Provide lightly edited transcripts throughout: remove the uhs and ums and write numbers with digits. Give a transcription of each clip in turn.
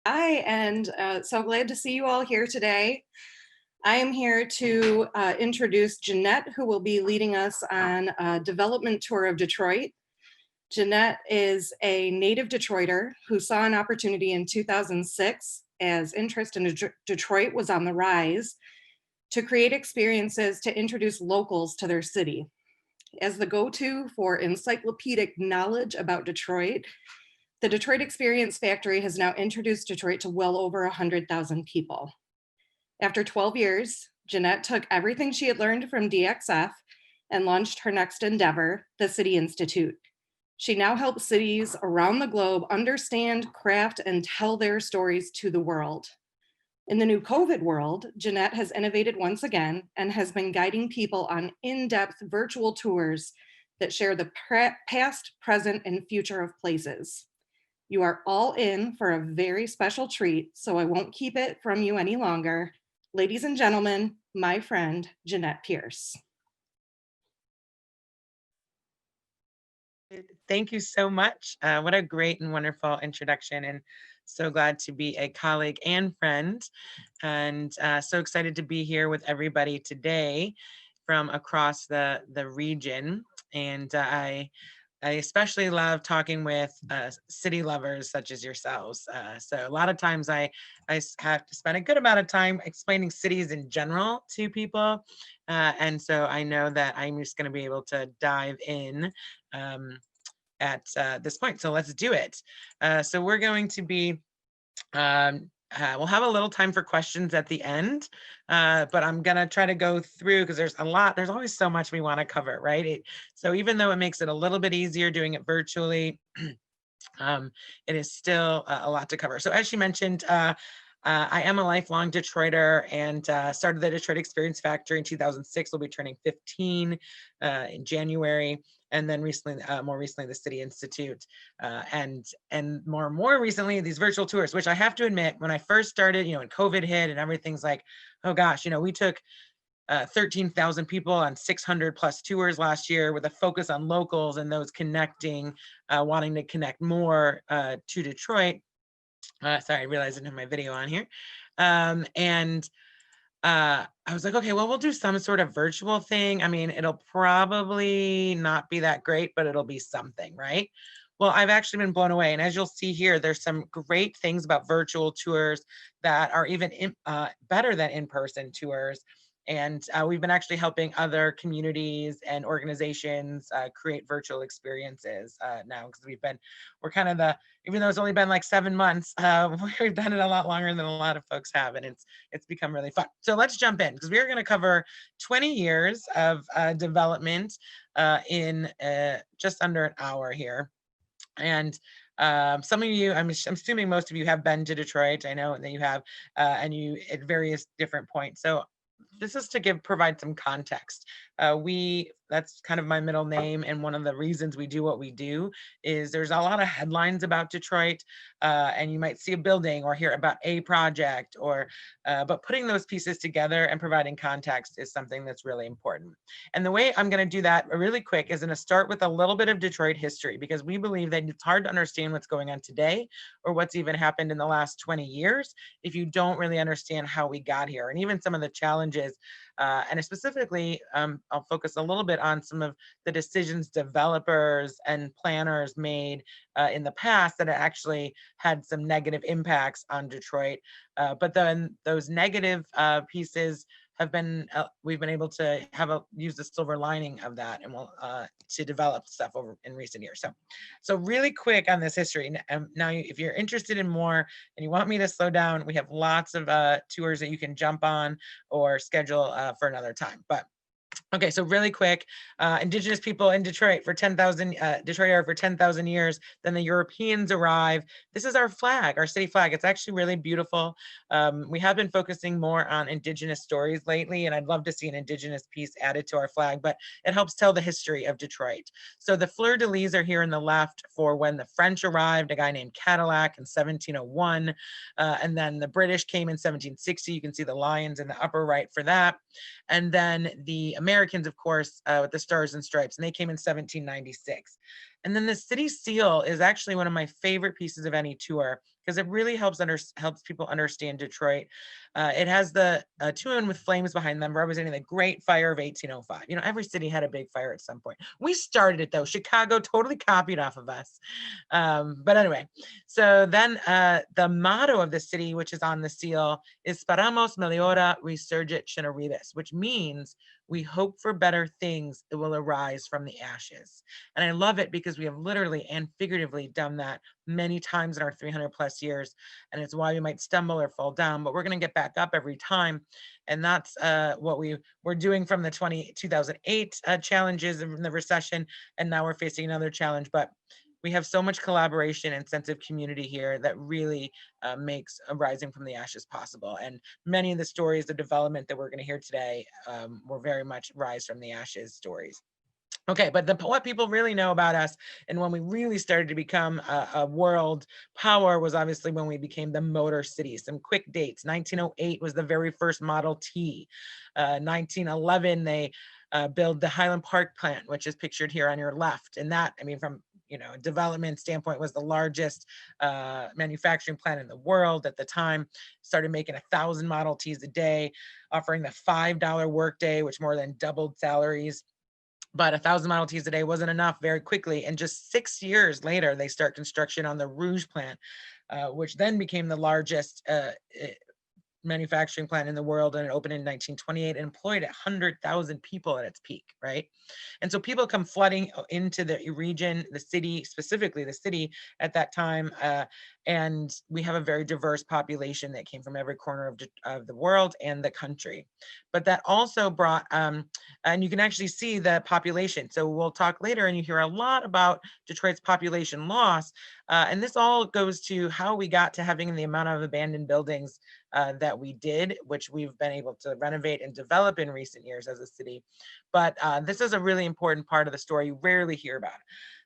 Hi, and so glad to see you all here today. I am here to introduce Jeanette, who will be leading us on a development tour of Detroit. Jeanette is a native Detroiter who saw an opportunity in 2006 as interest in Detroit was on the rise to create experiences to introduce locals to their city. As the go-to for encyclopedic knowledge about Detroit, the Detroit Experience Factory has now introduced Detroit to well over 100,000 people. After 12 years, Jeanette took everything she had learned from DXF and launched her next endeavor, the City Insitute. She now helps cities around the globe understand, craft, and tell their stories to the world. In the new COVID world, Jeanette has innovated once again and has been guiding people on in-depth virtual tours that share the past, present, and future of places. You are all in for a very special treat, so I won't keep it from you any longer. Ladies and gentlemen, my friend, Jeanette Pierce. Thank you so much. What a great and wonderful introduction, and so glad to be a colleague and friend, and so excited to be here with everybody today from across the region. And I especially love talking with city lovers such as yourselves. So a lot of times I have to spend a good amount of time explaining cities in general to people. And so I know that I'm just going to be able to dive in at this point. So let's do it. So we're going to be we'll have a little time for questions at the end, but I'm gonna try to go through because there's always so much we want to cover, right? So even though it makes it a little bit easier doing it virtually, it is still a lot to cover. So as she mentioned, I am a lifelong Detroiter and started the Detroit Experience Factory in 2006. We'll be turning 15 in January. And then recently, more recently, the City Insitute, and more recently, these virtual tours, which I have to admit, when I first started, when COVID hit and everything's like, oh gosh, we took 13,000 people on 600 plus tours last year with a focus on locals and those connecting, wanting to connect more to Detroit. Sorry, I realized I didn't have my video on here. And I was like, okay, well, we'll do some sort of virtual thing. I mean, it'll probably not be that great, but it'll be something, right? Well, I've actually been blown away. And as you'll see here, there's some great things about virtual tours that are even better than in-person tours. And we've been actually helping other communities and organizations create virtual experiences now, because we're kind of even though it's only been like 7 months, we've done it a lot longer than a lot of folks have, and it's become really fun. So let's jump in, because we're going to cover 20 years of development in just under an hour here. And some of you, I'm assuming most of you have been to Detroit. I know that you have, and you at various different points. So this is to provide some context. That's kind of my middle name, and one of the reasons we do what we do is there's a lot of headlines about Detroit, and you might see a building or hear about a project, but putting those pieces together and providing context is something that's really important. And the way I'm going to do that really quick is going to start with a little bit of Detroit history, because we believe that it's hard to understand what's going on today or what's even happened in the last 20 years if you don't really understand how we got here, and even some of the challenges. And specifically, I'll focus a little bit on some of the decisions developers and planners made in the past that actually had some negative impacts on Detroit. But then those negative pieces have been, we've been able to use the silver lining of that, and we'll to develop stuff over in recent years. So really quick on this history. Now, if you're interested in more and you want me to slow down, we have lots of tours that you can jump on or schedule for another time. But okay, so really quick, Indigenous people in Detroit for 10,000, Detroit area for 10,000 years. Then the Europeans arrive. This is our flag, our city flag. It's actually really beautiful. We have been focusing more on Indigenous stories lately, and I'd love to see an Indigenous piece added to our flag, but it helps tell the history of Detroit. So the fleur-de-lis are here on the left for when the French arrived, a guy named Cadillac in 1701, and then the British came in 1760. You can see the lions in the upper right for that. And then the Americans, of course, with the Stars and Stripes, and they came in 1796. And then the city seal is actually one of my favorite pieces of any tour. because it really helps people understand Detroit. It has the two women with flames behind them representing the Great Fire of 1805. You know, every city had a big fire at some point. We started it though. Chicago totally copied off of us. But anyway, so then the motto of the city, which is on the seal, is Speramos meliora resurgit Shinaribus, which means we hope for better things that will arise from the ashes. And I love it because we have literally and figuratively done that many times in our 300 plus years. And it's why we might stumble or fall down, but we're going to get back up every time. And that's what we were doing from the 2008 challenges in the recession. And now we're facing another challenge. But we have so much collaboration and sense of community here that really makes a rising from the ashes possible. And many of the stories of development that we're going to hear today were very much rise from the ashes stories. Okay, but what people really know about us and when we really started to become a world power was obviously when we became the Motor City. Some quick dates: 1908 was the very first Model T. 1911, they built the Highland Park plant, which is pictured here on your left. And that, I mean, from a development standpoint, was the largest manufacturing plant in the world at the time. Started making 1,000 Model Ts a day, offering the $5 workday, which more than doubled salaries. But 1,000 Model Ts a day wasn't enough very quickly. And just 6 years later, they start construction on the Rouge plant, which then became the largest manufacturing plant in the world, and it opened in 1928 and employed 100,000 people at its peak, right? And so people come flooding into the region, the city, specifically the city at that time, and we have a very diverse population that came from every corner of the world and the country. But that also brought, and you can actually see the population. So we'll talk later, and you hear a lot about Detroit's population loss, and this all goes to how we got to having the amount of abandoned buildings that we did, which we've been able to renovate and develop in recent years as a city. But this is a really important part of the story you rarely hear about,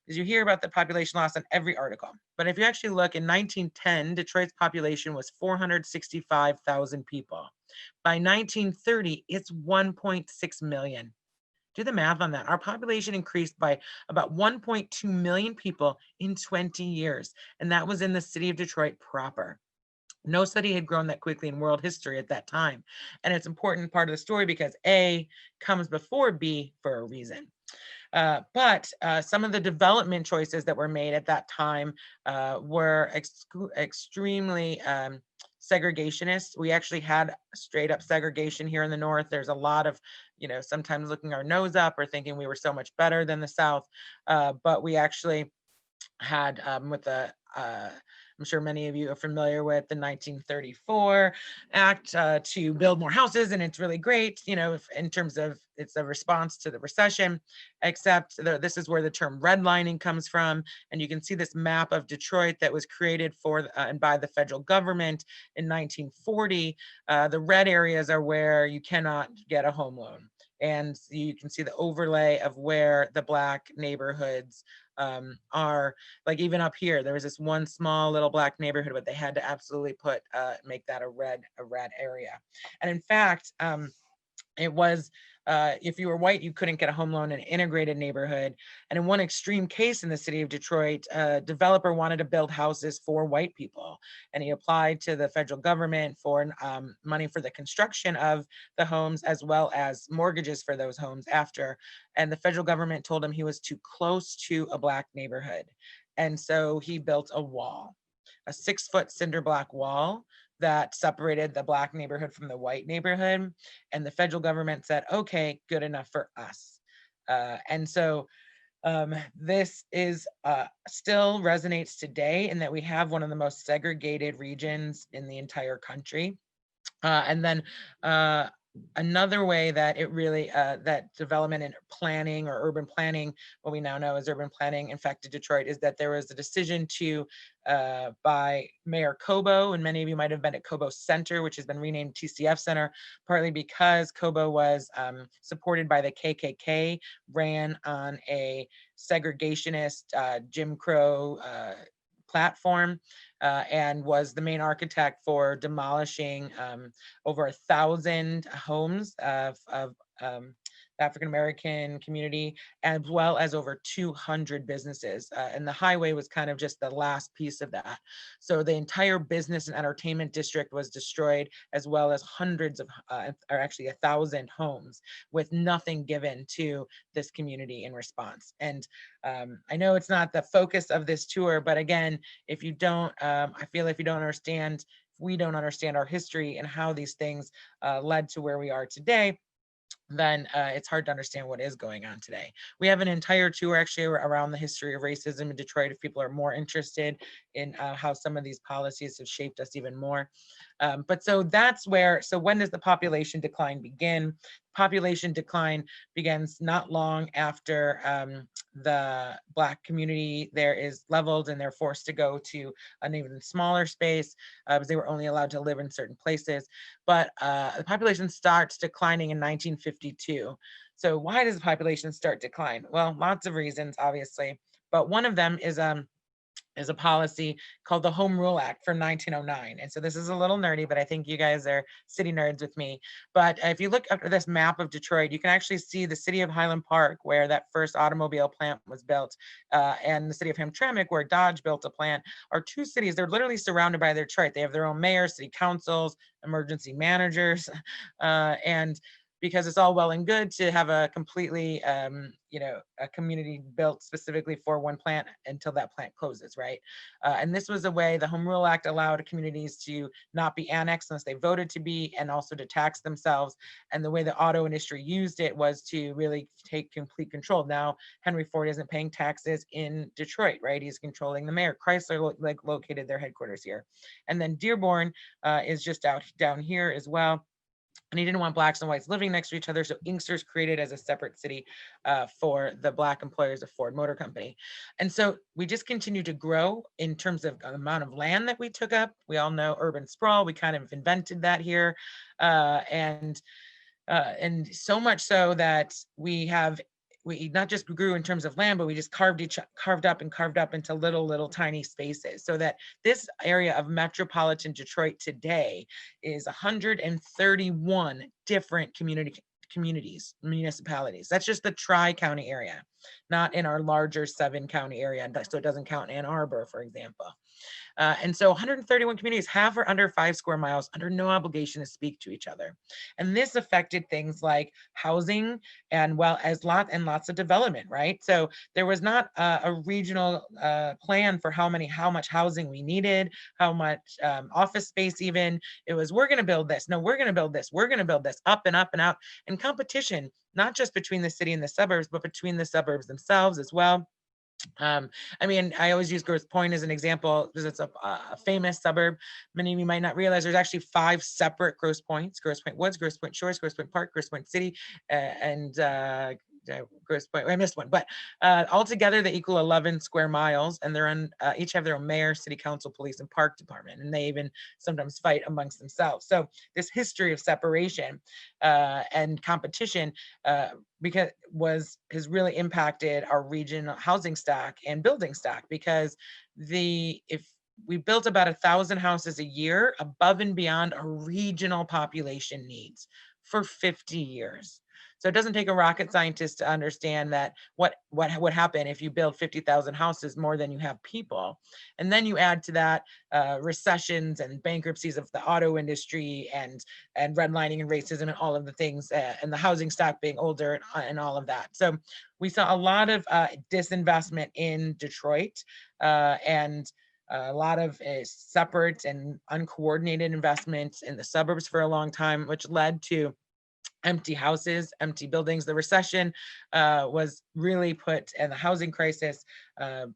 because you hear about the population loss in every article. But if you actually look, in 1910, Detroit's population was 465,000 people. By 1930, it's 1.6 million. Do the math on that. Our population increased by about 1.2 million people in 20 years. And that was in the city of Detroit proper. No city had grown that quickly in world history at that time. And it's an important part of the story because A comes before B for a reason. But some of the development choices that were made at that time were extremely segregationist. We actually had straight up segregation here in the North. There's a lot of, sometimes looking our nose up or thinking we were so much better than the South. But we actually had with the I'm sure many of you are familiar with the 1934 Act to build more houses, and it's really great, in terms of it's a response to the recession, except this is where the term redlining comes from. And you can see this map of Detroit that was created for and by the federal government in 1940. The red areas are where you cannot get a home loan. And you can see the overlay of where the Black neighborhoods are. Like even up here, there was this one small little Black neighborhood, but they had to absolutely make that a red area. And in fact, it was, if you were white, you couldn't get a home loan in an integrated neighborhood. And in one extreme case in the city of Detroit, a developer wanted to build houses for white people. And he applied to the federal government for money for the construction of the homes, as well as mortgages for those homes after. And the federal government told him he was too close to a Black neighborhood. And so he built a wall, a 6-foot cinder block wall that separated the Black neighborhood from the white neighborhood. And the federal government said, okay, good enough for us. And so this is still resonates today in that we have one of the most segregated regions in the entire country. And then another way that it really, that development and planning or urban planning, what we now know as urban planning, infected Detroit, is that there was a decision to, by Mayor Cobo, and many of you might have been at Cobo Center, which has been renamed TCF Center, partly because Cobo was supported by the KKK, ran on a segregationist Jim Crow platform, and was the main architect for demolishing over 1,000 homes of African-American community, as well as over 200 businesses. And the highway was kind of just the last piece of that. So the entire business and entertainment district was destroyed, as well as hundreds of, or actually 1,000 homes, with nothing given to this community in response. And I know it's not the focus of this tour, but again, if you don't, I feel if you don't understand, if we don't understand our history and how these things led to where we are today, then it's hard to understand what is going on today. We have an entire tour actually around the history of racism in Detroit if people are more interested in how some of these policies have shaped us even more. But so that's where, so when does the population decline begin? Population decline begins not long after the Black community there is leveled and they're forced to go to an even smaller space because they were only allowed to live in certain places. But the population starts declining in 1952. So why does the population start decline? Well, lots of reasons, obviously, but one of them is a policy called the Home Rule Act from 1909. And so this is a little nerdy, but I think you guys are city nerds with me. But if you look at this map of Detroit, you can actually see the city of Highland Park, where that first automobile plant was built, and the city of Hamtramck, where Dodge built a plant, are two cities. They're literally surrounded by Detroit. They have their own mayor, city councils, emergency managers, and because it's all well and good to have a completely, a community built specifically for one plant until that plant closes, right? And this was a way the Home Rule Act allowed communities to not be annexed unless they voted to be, and also to tax themselves. And the way the auto industry used it was to really take complete control. Now, Henry Ford isn't paying taxes in Detroit, right? He's controlling the mayor. Chrysler located their headquarters here. And then Dearborn is just down here as well. And he didn't want Blacks and whites living next to each other. So Inkster's created as a separate city for the Black employers of Ford Motor Company. And so we just continue to grow in terms of the amount of land that we took up. We all know urban sprawl. We kind of invented that here. And so much so that we not just grew in terms of land, but we just carved up into little tiny spaces, so that this area of metropolitan Detroit today is 131 different municipalities. That's just the Tri-County area, not in our larger 7-county area. So it doesn't count Ann Arbor, for example. And so 131 communities, half are under 5 square miles, under no obligation to speak to each other. And this affected things like housing, and well as lots of development, right? So there was not a regional plan for how much housing we needed, how much office space even. It was, we're going to build this. No, we're going to build this. We're going to build this, up and up and out. And competition, not just between the city and the suburbs, but between the suburbs themselves as well. I mean, I always use Grosse Pointe as an example because it's a famous suburb. Many of you might not realize there's actually 5 separate Grosse Pointes: Grosse Pointe Woods, Grosse Pointe Shores, Grosse Pointe Park, Grosse Pointe City, and Grosse Pointe. I missed one, but altogether they equal 11 square miles, and they're on each have their own mayor, city council, police, and park department, and they even sometimes fight amongst themselves. So this history of separation and competition has really impacted our regional housing stock and building stock, because if we built about 1,000 houses a year above and beyond our regional population needs for 50 years. So it doesn't take a rocket scientist to understand that what would happen if you build 50,000 houses more than you have people. And then you add to that recessions and bankruptcies of the auto industry, and redlining and racism and all of the things, and the housing stock being older, and all of that. So we saw a lot of disinvestment in Detroit, and a lot of separate and uncoordinated investments in the suburbs for a long time, which led to empty houses, empty buildings. The recession was really and the housing crisis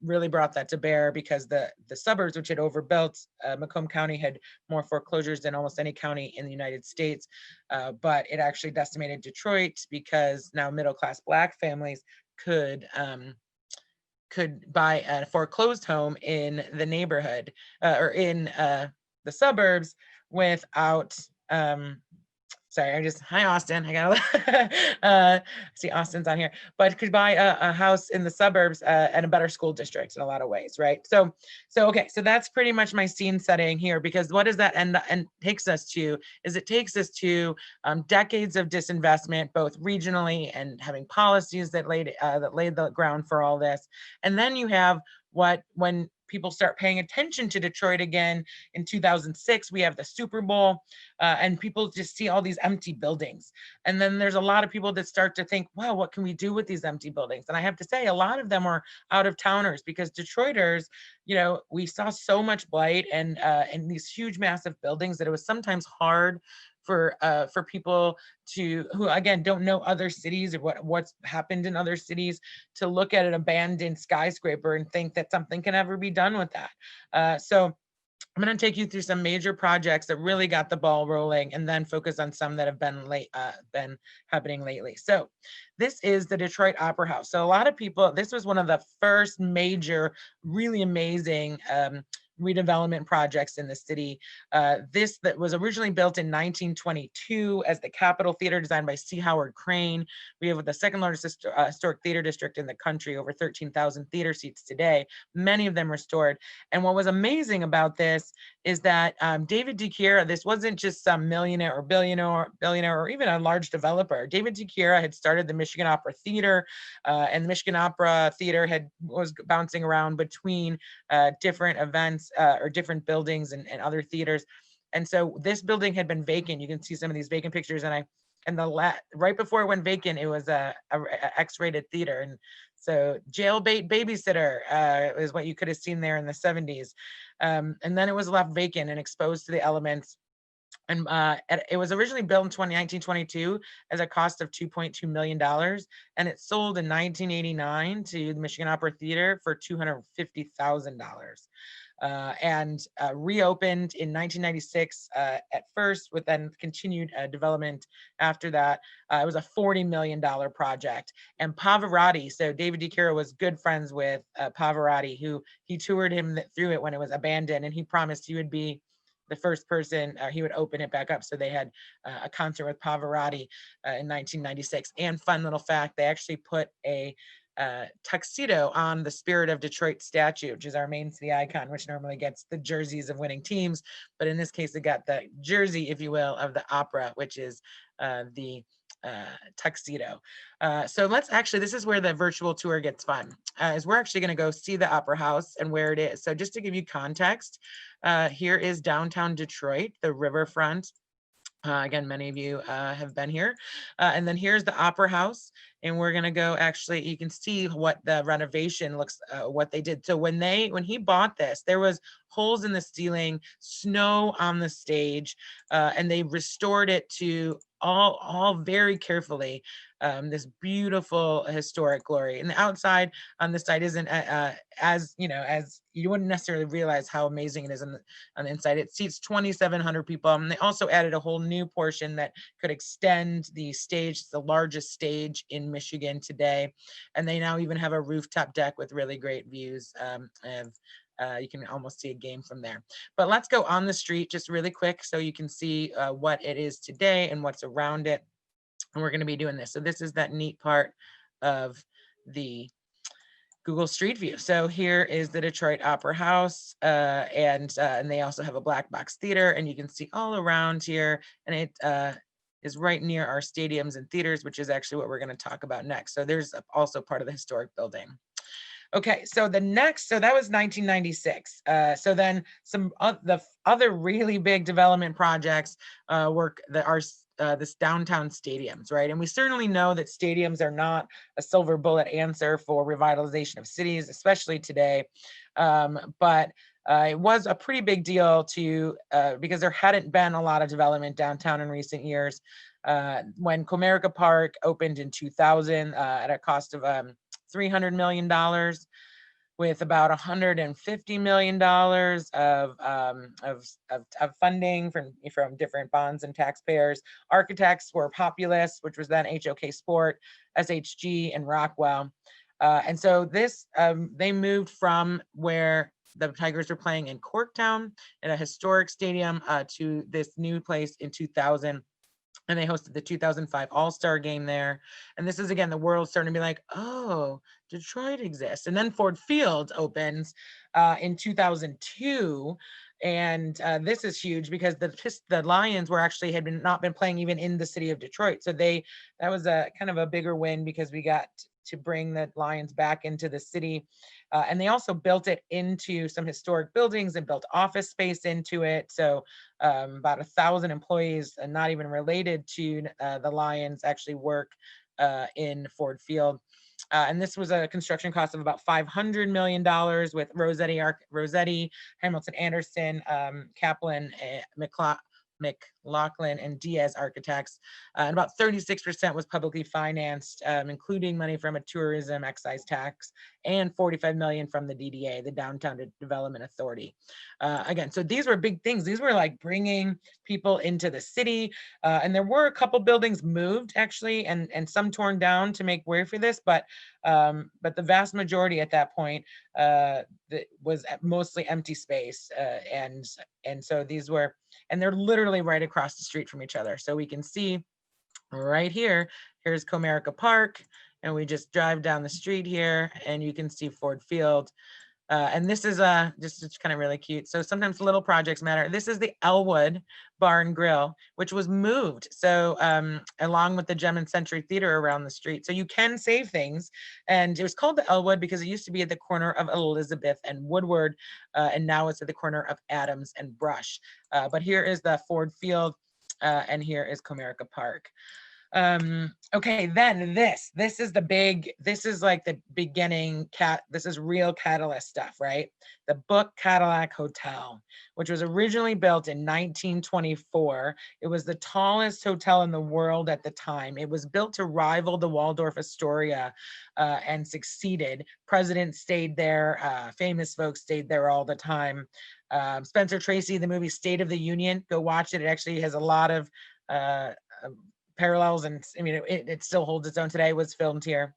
really brought that to bear, because the suburbs, which had overbuilt, Macomb County had more foreclosures than almost any county in the United States, but it actually decimated Detroit, because now middle-class Black families could buy a foreclosed home in the neighborhood or in the suburbs without Sorry, hi Austin. I gotta see Austin's on here, but could buy a house in the suburbs and a better school district in a lot of ways, right? Okay, so that's pretty much my scene setting here, because what does that end and takes us to is it takes us to decades of disinvestment, both regionally and having policies that laid the ground for all this, and then you have when people start paying attention to Detroit again in 2006, we have the Super Bowl. And people just see all these empty buildings. And then there's a lot of people that start to think, wow, what can we do with these empty buildings? And I have to say, a lot of them are out of towners, because Detroiters, we saw so much blight and these huge, massive buildings that it was sometimes hard for people who again don't know other cities or what's happened in other cities, to look at an abandoned skyscraper and think that something can ever be done with that. So I'm going to take you through some major projects that really got the ball rolling, and then focus on some that have been happening lately. So this is the Detroit Opera House. So a lot of people, this was one of the first major, really amazing redevelopment projects in the city. This that was originally built in 1922 as the Capitol Theater, designed by C. Howard Crane. We have the second largest historic theater district in the country, over 13,000 theater seats today, many of them restored. And what was amazing about this is that David DeChiara, this wasn't just some millionaire or billionaire or even a large developer. David DeChiara had started the Michigan Opera Theater, and the Michigan Opera Theater was bouncing around between different events or different buildings and other theaters. And so this building had been vacant. You can see some of these vacant pictures, right before it went vacant, it was a X-rated theater. And so jailbait babysitter is what you could have seen there in the 70s. And then it was left vacant and exposed to the elements. And it was originally built in 1922 as a cost of $2.2 million. And it sold in 1989 to the Michigan Opera Theater for $250,000. And reopened in 1996 at first, with then continued development after that. It was a $40 million project. And Pavarotti, so David DeChiara was good friends with Pavarotti, who he toured him through it when it was abandoned, and he promised he would be the first person, he would open it back up. So they had a concert with Pavarotti in 1996. And fun little fact, they actually put a tuxedo on the Spirit of Detroit statue, which is our main city icon, which normally gets the jerseys of winning teams. But in this case, it got the jersey, if you will, of the opera, which is the tuxedo. So this is where the virtual tour gets fun, is we're actually going to go see the Opera House and where it is. So just to give you context, here is downtown Detroit, the riverfront. Again, many of you have been here. And then here's the Opera House. And we're going to go, actually, you can see what the renovation looks, what they did. So when he bought this, there was holes in the ceiling, snow on the stage, and they restored it to all very carefully, this beautiful historic glory. And the outside on this side isn't as you wouldn't necessarily realize how amazing it is on the inside. It seats 2,700 people. And they also added a whole new portion that could extend the stage. It's the largest stage in Michigan today. And they now even have a rooftop deck with really great views you can almost see a game from there. But let's go on the street just really quick so you can see what it is today and what's around it. And we're going to be doing this. So this is that neat part of the Google Street View. So here is the Detroit Opera House, and they also have a black box theater, and you can see all around here. And it is right near our stadiums and theaters, which is actually what we're going to talk about next. So there's also part of the historic building. Okay, so that was 1996. So then some the other really big development projects are this downtown stadiums, right? And we certainly know that stadiums are not a silver bullet answer for revitalization of cities, especially today. But it was a pretty big deal because there hadn't been a lot of development downtown in recent years. When Comerica Park opened in 2000 at a cost of $300 million, with about $150 million of funding from different bonds and taxpayers. Architects were Populous, which was then HOK Sport, SHG, and Rockwell. And so they moved from where the Tigers were playing in Corktown in a historic stadium to this new place in 2000. and they hosted the 2005 All-Star game there. And this is, again, the world starting to be like, oh, Detroit exists. And then Ford Field opens in 2002. And this is huge because the Lions were actually had not been playing even in the city of Detroit. So that was a kind of a bigger win because we got to bring the Lions back into the city. And they also built it into some historic buildings and built office space into it. So about 1,000 employees, not even related to the Lions, actually work in Ford Field. And this was a construction cost of about $500 million with Rossetti, Hamilton Anderson, Kaplan, McLaughlin, and Diaz architects. And about 36% was publicly financed, including money from a tourism excise tax and $45 million from the DDA, the Downtown Development Authority. Again, so these were big things. These were like bringing people into the city. And there were a couple buildings moved actually, and some torn down to make way for this, but the vast majority at that point was mostly empty space. And so these were, and they're literally right across the street from each other. So we can see right here, here's Comerica Park, and we just drive down the street here and you can see Ford Field. And this is just kind of really cute. So sometimes little projects matter. This is the Elwood Bar and Grill, which was moved. So along with the Gem and Century Theater around the street. So you can save things. And it was called the Elwood because it used to be at the corner of Elizabeth and Woodward. And now it's at the corner of Adams and Brush. But here is the Ford Field. And here is Comerica Park. Okay, then this is the big, this is like the beginning this is real Catalyst stuff, right? The Book Cadillac Hotel, which was originally built in 1924. It was the tallest hotel in the world at the time. It was built to rival the Waldorf Astoria and succeeded. Presidents stayed there, famous folks stayed there all the time. Spencer Tracy, the movie State of the Union, go watch it. It actually has a lot of parallels, and I mean, it still holds its own today, was filmed here.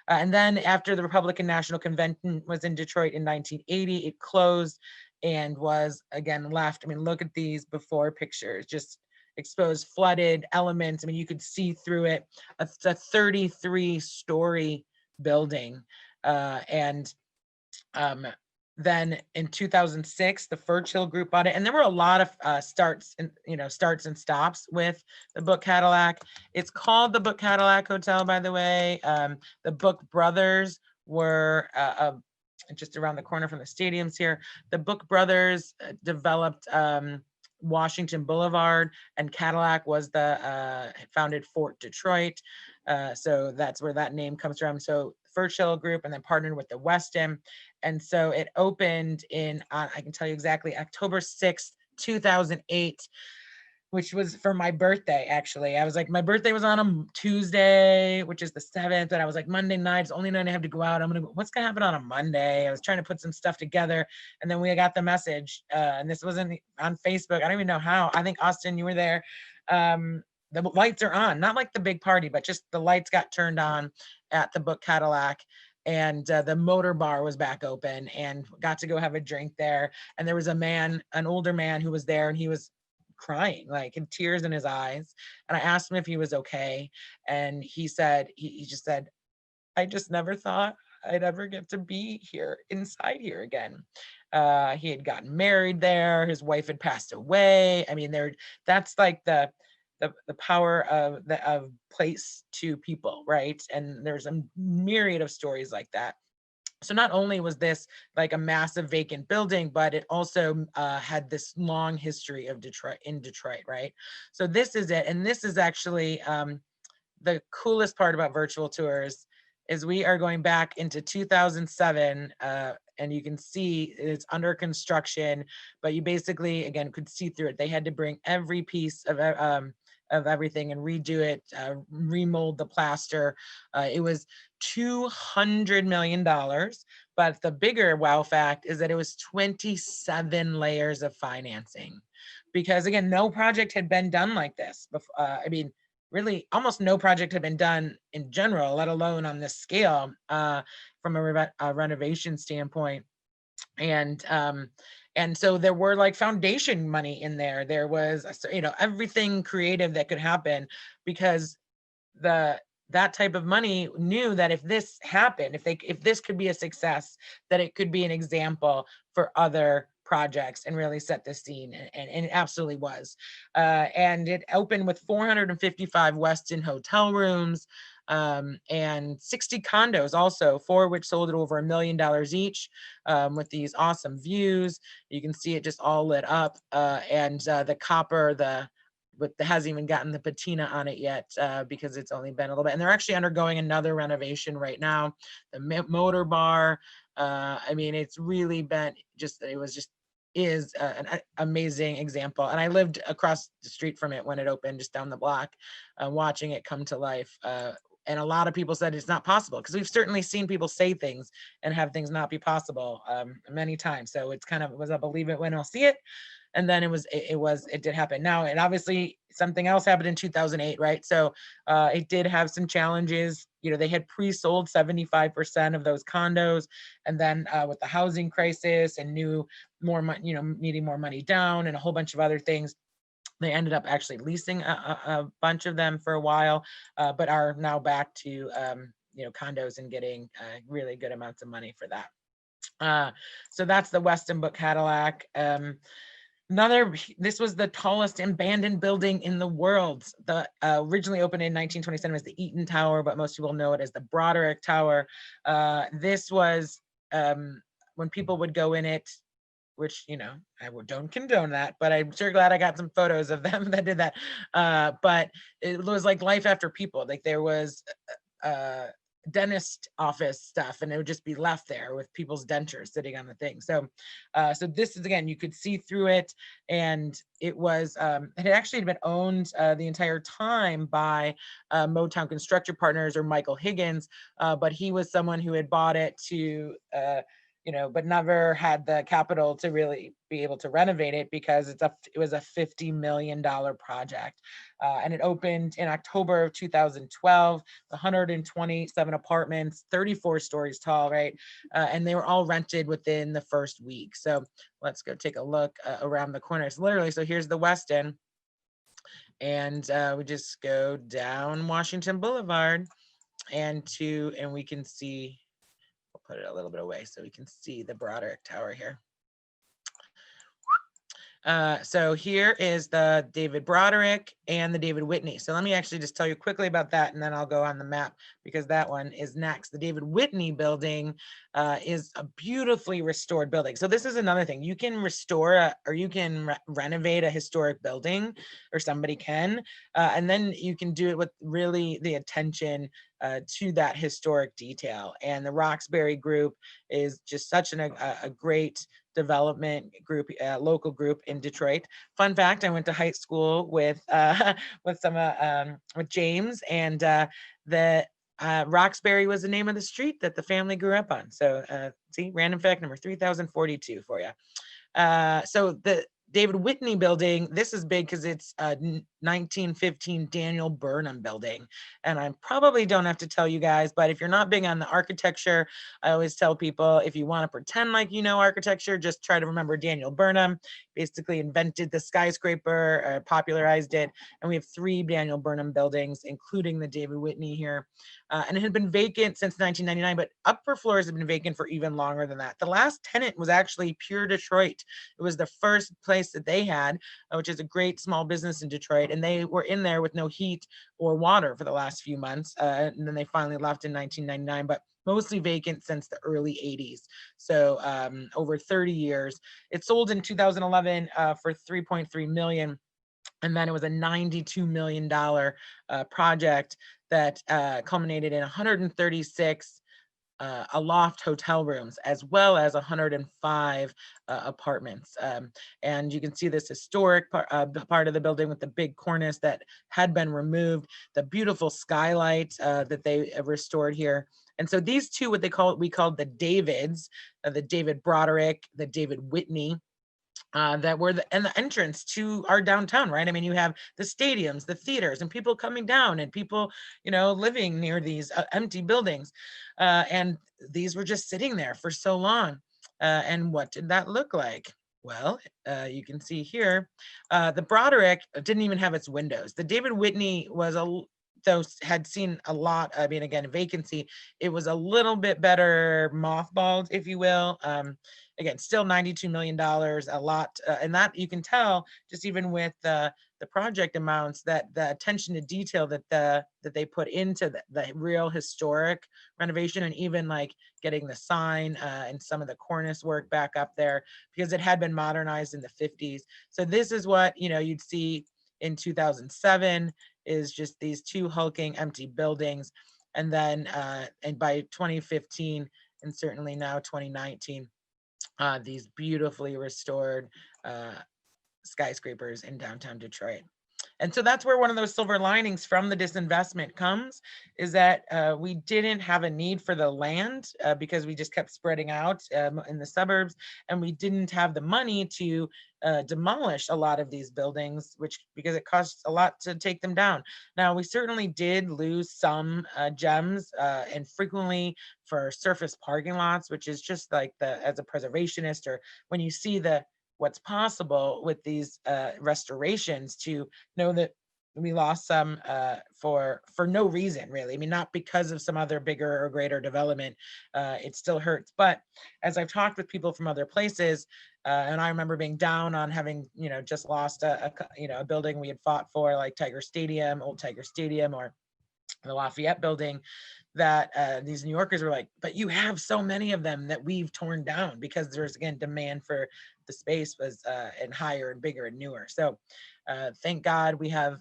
And then after the Republican National Convention was in Detroit in 1980, it closed and was again left. I mean, look at these before pictures, just exposed, flooded elements. I mean, you could see through it. It's a 33-story building. Then in 2006, the Furchill Group bought it, and there were a lot of starts and stops with the Book Cadillac. It's called the Book Cadillac Hotel, by the way. The Book Brothers were just around the corner from the stadiums here. The Book Brothers developed Washington Boulevard, and Cadillac was the founded Fort Detroit. So that's where that name comes from. So Furchill Group, and then partnered with the Westin. And so it opened in, I can tell you exactly, October 6th, 2008, which was for my birthday, actually. I was like, my birthday was on a Tuesday, which is the 7th. And I was like, Monday night, it's the only night I have to go out. What's going to happen on a Monday? I was trying to put some stuff together. And then we got the message, and this wasn't on Facebook. I don't even know how. I think, Austin, you were there. The lights are on, not like the big party, but just the lights got turned on at the Book Cadillac, and the motor bar was back open, and got to go have a drink there. And there was an older man who was there, and he was crying, like in tears in his eyes. And I asked him if he was okay. And he said, he just said, I just never thought I'd ever get to be here inside here again. He had gotten married there. His wife had passed away. I mean, that's like the power of place to people, right? And there's a myriad of stories like that. So not only was this like a massive vacant building, but it also had this long history of Detroit, right? So this is it. And this is actually the coolest part about virtual tours is we are going back into 2007, and you can see it's under construction, but you basically, again, could see through it. They had to bring every piece of everything and redo it, remold the plaster. It was $200 million, but the bigger wow fact is that it was 27 layers of financing, because again, no project had been done like this before. I mean, really almost no project had been done in general, let alone on this scale, from a renovation standpoint. And And so there were like foundation money in there. There was, everything creative that could happen, because that type of money knew that if this happened, if this could be a success, that it could be an example for other projects and really set the scene. And it absolutely was. And it opened with 455 Westin hotel rooms, and 60 condos also, 4 which sold at over $1 million each, with these awesome views. You can see it just all lit up, and the copper, but it hasn't even gotten the patina on it yet, because it's only been a little bit. And they're actually undergoing another renovation right now. The motor bar, I mean, it's really been is an amazing example. And I lived across the street from it when it opened, just down the block, watching it come to life. And a lot of people said it's not possible, because we've certainly seen people say things and have things not be possible, many times. So it was a believe it when I'll see it. And then it did happen. Now, and obviously something else happened in 2008, right? So it did have some challenges. They had pre-sold 75% of those condos, and then with the housing crisis and more money, needing more money down, and a whole bunch of other things, they ended up actually leasing a bunch of them for a while, but are now back to condos and getting really good amounts of money for that. So that's the Westin Book Cadillac. This was the tallest abandoned building in the world. The originally opened in 1927 as the Eaton Tower, but most people know it as the Broderick Tower. This was when people would go in it, which, I don't condone that, but I'm sure glad I got some photos of them that did that. But it was like life after people. Like there was dentist office stuff, and it would just be left there with people's dentures sitting on the thing. So this is, again, you could see through it, and it had actually been owned the entire time by Motown Construction Partners, or Michael Higgins, but he was someone who had bought it to but never had the capital to really be able to renovate it, because it was a $50 million project. And it opened in October of 2012, 127 apartments, 34 stories tall, right? And they were all rented within the first week. So let's go take a look around the corners. Literally, so here's the Westin, and we just go down Washington Boulevard, and we can see, we'll put it a little bit away so we can see the Broderick Tower here. So here is the David Broderick and the David Whitney. So let me actually just tell you quickly about that, and then I'll go on the map, because that one is next. The David Whitney building is a beautifully restored building. So this is another thing. You can restore or you can renovate a historic building, or somebody can, and then you can do it with really the attention to that historic detail. And the Roxbury Group is just such a great development group, local group in Detroit. Fun fact: I went to high school with James, and the Roxbury was the name of the street that the family grew up on. So see, random fact number 3042 for you. So the David Whitney building, this is big because it's a 1915 Daniel Burnham building. And I probably don't have to tell you guys, but if you're not big on the architecture, I always tell people, if you want to pretend like you know architecture, just try to remember Daniel Burnham. Basically invented the skyscraper, popularized it. And we have 3 Daniel Burnham buildings, including the David Whitney here. And it had been vacant since 1999, but upper floors have been vacant for even longer than that. The last tenant was actually Pure Detroit. It was the first place that they had, which is a great small business in Detroit. And they were in there with no heat or water for the last few months. And then they finally left in 1999, but mostly vacant since the early 80s. So over 30 years. It sold in 2011 for $3.3 million. And then it was a $92 million project that culminated in 136 aloft hotel rooms, as well as 105 apartments. And you can see this historic part of the building with the big cornice that had been removed, the beautiful skylight that they restored here. And so these two, we called the Davids, the David Broderick, the David Whitney, that were the entrance to our downtown, right? I mean, you have the stadiums, the theaters, and people coming down, and people, living near these empty buildings. And these were just sitting there for so long. And what did that look like? Well, you can see here, the Broderick didn't even have its windows. The David Whitney was though had seen a lot, I mean, again, vacancy, it was a little bit better mothballed, if you will. Again, still $92 million, a lot. And that you can tell just even with the project amounts, that the attention to detail that they put into the real historic renovation, and even like getting the sign and some of the cornice work back up there, because it had been modernized in the 50s. So this is what, you'd see in 2007, is just these two hulking empty buildings. And then and by 2015, and certainly now 2019, these beautifully restored skyscrapers in downtown Detroit. And so that's where one of those silver linings from the disinvestment comes, is that we didn't have a need for the land because we just kept spreading out in the suburbs, and we didn't have the money to demolish a lot of these buildings, because it costs a lot to take them down. Now, we certainly did lose some gems, and frequently for surface parking lots, which is just like as a preservationist, or when you see what's possible with these restorations, to know that we lost some for no reason, really. I mean, not because of some other bigger or greater development. It still hurts. But as I've talked with people from other places, and I remember being down on having, just lost a building we had fought for, like Old Tiger Stadium, or the Lafayette building, that these New Yorkers were like, but you have so many of them that we've torn down, because there's, again, demand for the space was and higher and bigger and newer. So thank God we have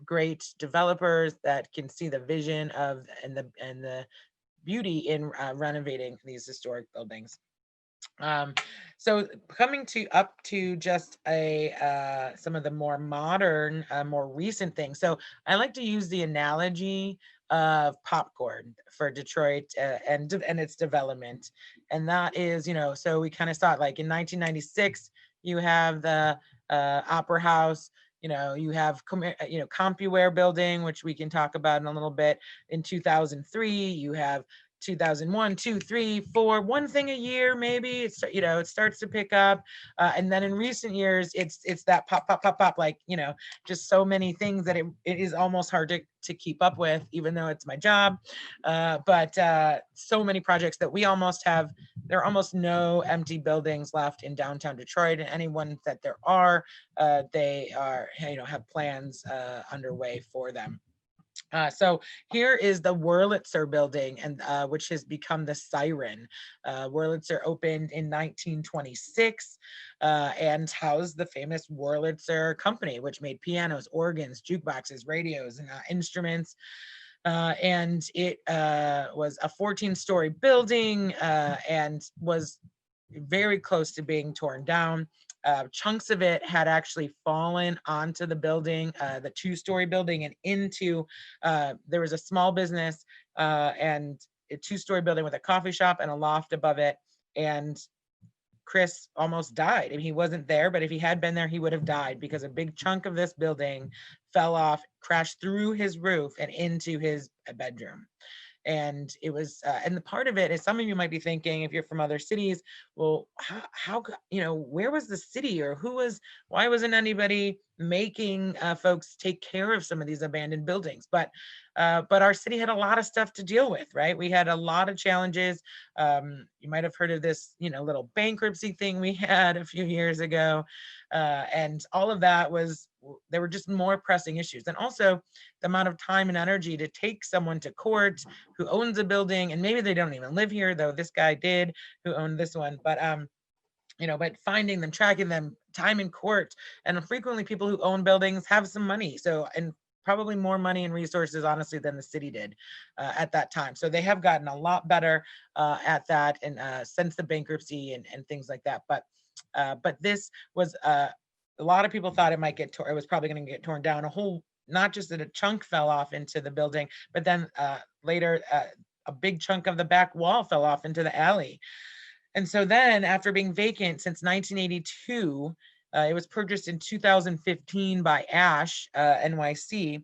great developers that can see the vision of and the beauty in renovating these historic buildings. So coming up to just some of the more modern, more recent things. So I like to use the analogy of popcorn for Detroit and its development. And that is, so we kind of saw it like in 1996, you have the Opera House. You have Copywear building, which we can talk about in a little bit. In 2003, you have 2001, 2, 3, 4, one thing a year, maybe. It starts to pick up, and then in recent years, it's that pop, like just so many things that it is almost hard to keep up with, even though it's my job. But so many projects that we almost have. There are almost no empty buildings left in downtown Detroit, and anyone that there are, they are have plans underway for them. So here is the Wurlitzer building, and which has become the Siren. Wurlitzer opened in 1926 and housed the famous Wurlitzer company, which made pianos, organs, jukeboxes, radios, and instruments. And it was a 14-story building and was very close to being torn down. Chunks of it had actually fallen onto the building, the 2-story building, and into, there was a small business and a 2-story building with a coffee shop and a loft above it. And Chris almost died. I mean, he wasn't there, but if he had been there, he would have died, because a big chunk of this building fell off, crashed through his roof and into his bedroom. And it was and the part of it is, some of you might be thinking, if you're from other cities, well, how where was the city, or why wasn't anybody making folks take care of some of these abandoned buildings? But our city had a lot of stuff to deal with, right? We had a lot of challenges. You might have heard of this little bankruptcy thing we had a few years ago, and all of that there were just more pressing issues. And also the amount of time and energy to take someone to court who owns a building, and maybe they don't even live here, though this guy did, who owned this one. But but finding them, tracking them, time in court. And frequently people who own buildings have some money, and probably more money and resources, honestly, than the city did at that time. So they have gotten a lot better at that, and since the bankruptcy and things like that. But this was a lot of people thought it might it was probably going to get torn down. Not just that a chunk fell off into the building, but then later a big chunk of the back wall fell off into the alley. And so then, after being vacant since 1982, it was purchased in 2015 by Ash NYC,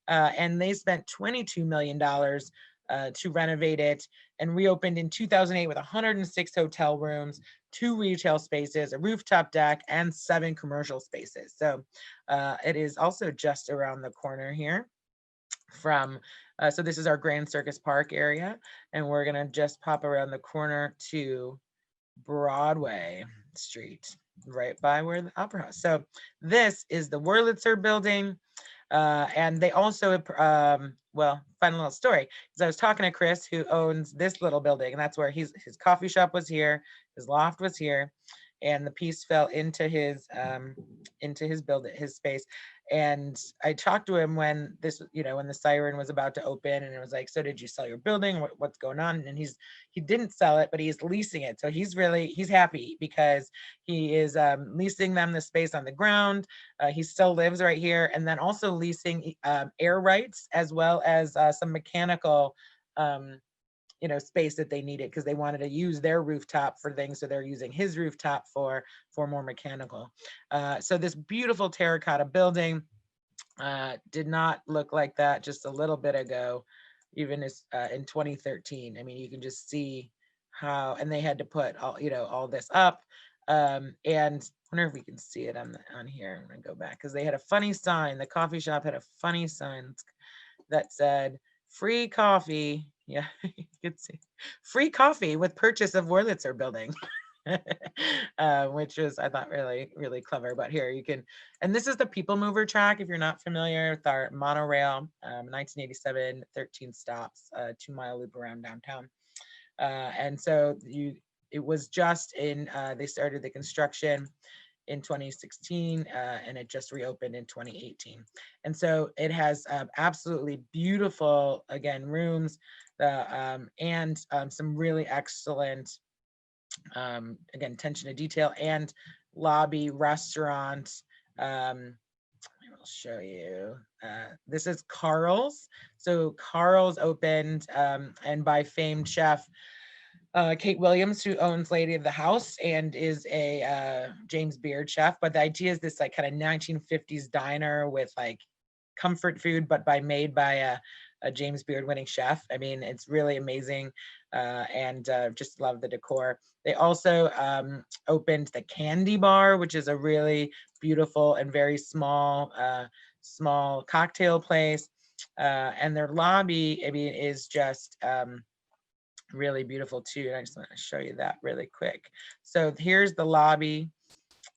and they spent $22 million to renovate it. and reopened in 2008 with 106 hotel rooms, 2 retail spaces, a rooftop deck, and 7 commercial spaces. So it is also just around the corner here from, so this is our Grand Circus Park area, and we're gonna just pop around the corner to Broadway Street, right by where the Opera House. So this is the Wurlitzer building. And they also, well, fun little story, because I was talking to Chris, who owns this little building, and that's where his coffee shop was here, his loft was here, and the piece fell into his building, his space. And I talked to him when this, when the siren was about to open, and it was like, so did you sell your building? What's going on? And he didn't sell it, but he's leasing it. So he's happy because he is leasing them the space on the ground. He still lives right here, and then also leasing air rights as well as some mechanical space that they needed, because they wanted to use their rooftop for things, so they're using his rooftop for more mechanical. So this beautiful terracotta building did not look like that just a little bit ago, even as in 2013. I mean, you can just see how, and they had to put all this up, and I wonder if we can see it on here. I'm gonna go back, because they had a funny sign. The coffee shop had a funny sign that said free coffee. Yeah, you could see free coffee with purchase of Wurlitzer building. Which is, I thought, really, really clever. But here you can, and this is the People Mover track, if you're not familiar with our monorail, 1987, 13 stops, 2-mile loop around downtown. And so it was just in, they started the construction in 2016, and it just reopened in 2018. And so it has absolutely beautiful, again, rooms, and some really excellent, again, attention to detail, and lobby, restaurant. I will show you. This is Carl's. So Carl's opened, and by famed chef Kate Williams, who owns Lady of the House and is a James Beard chef. But the idea is this like kind of 1950s diner with like comfort food, but made by a James Beard winning chef. I mean, it's really amazing, and just love the decor. They also opened the Candy Bar, which is a really beautiful and very small cocktail place. And their lobby, I mean, is just really beautiful too. And I just want to show you that really quick. So here's the lobby.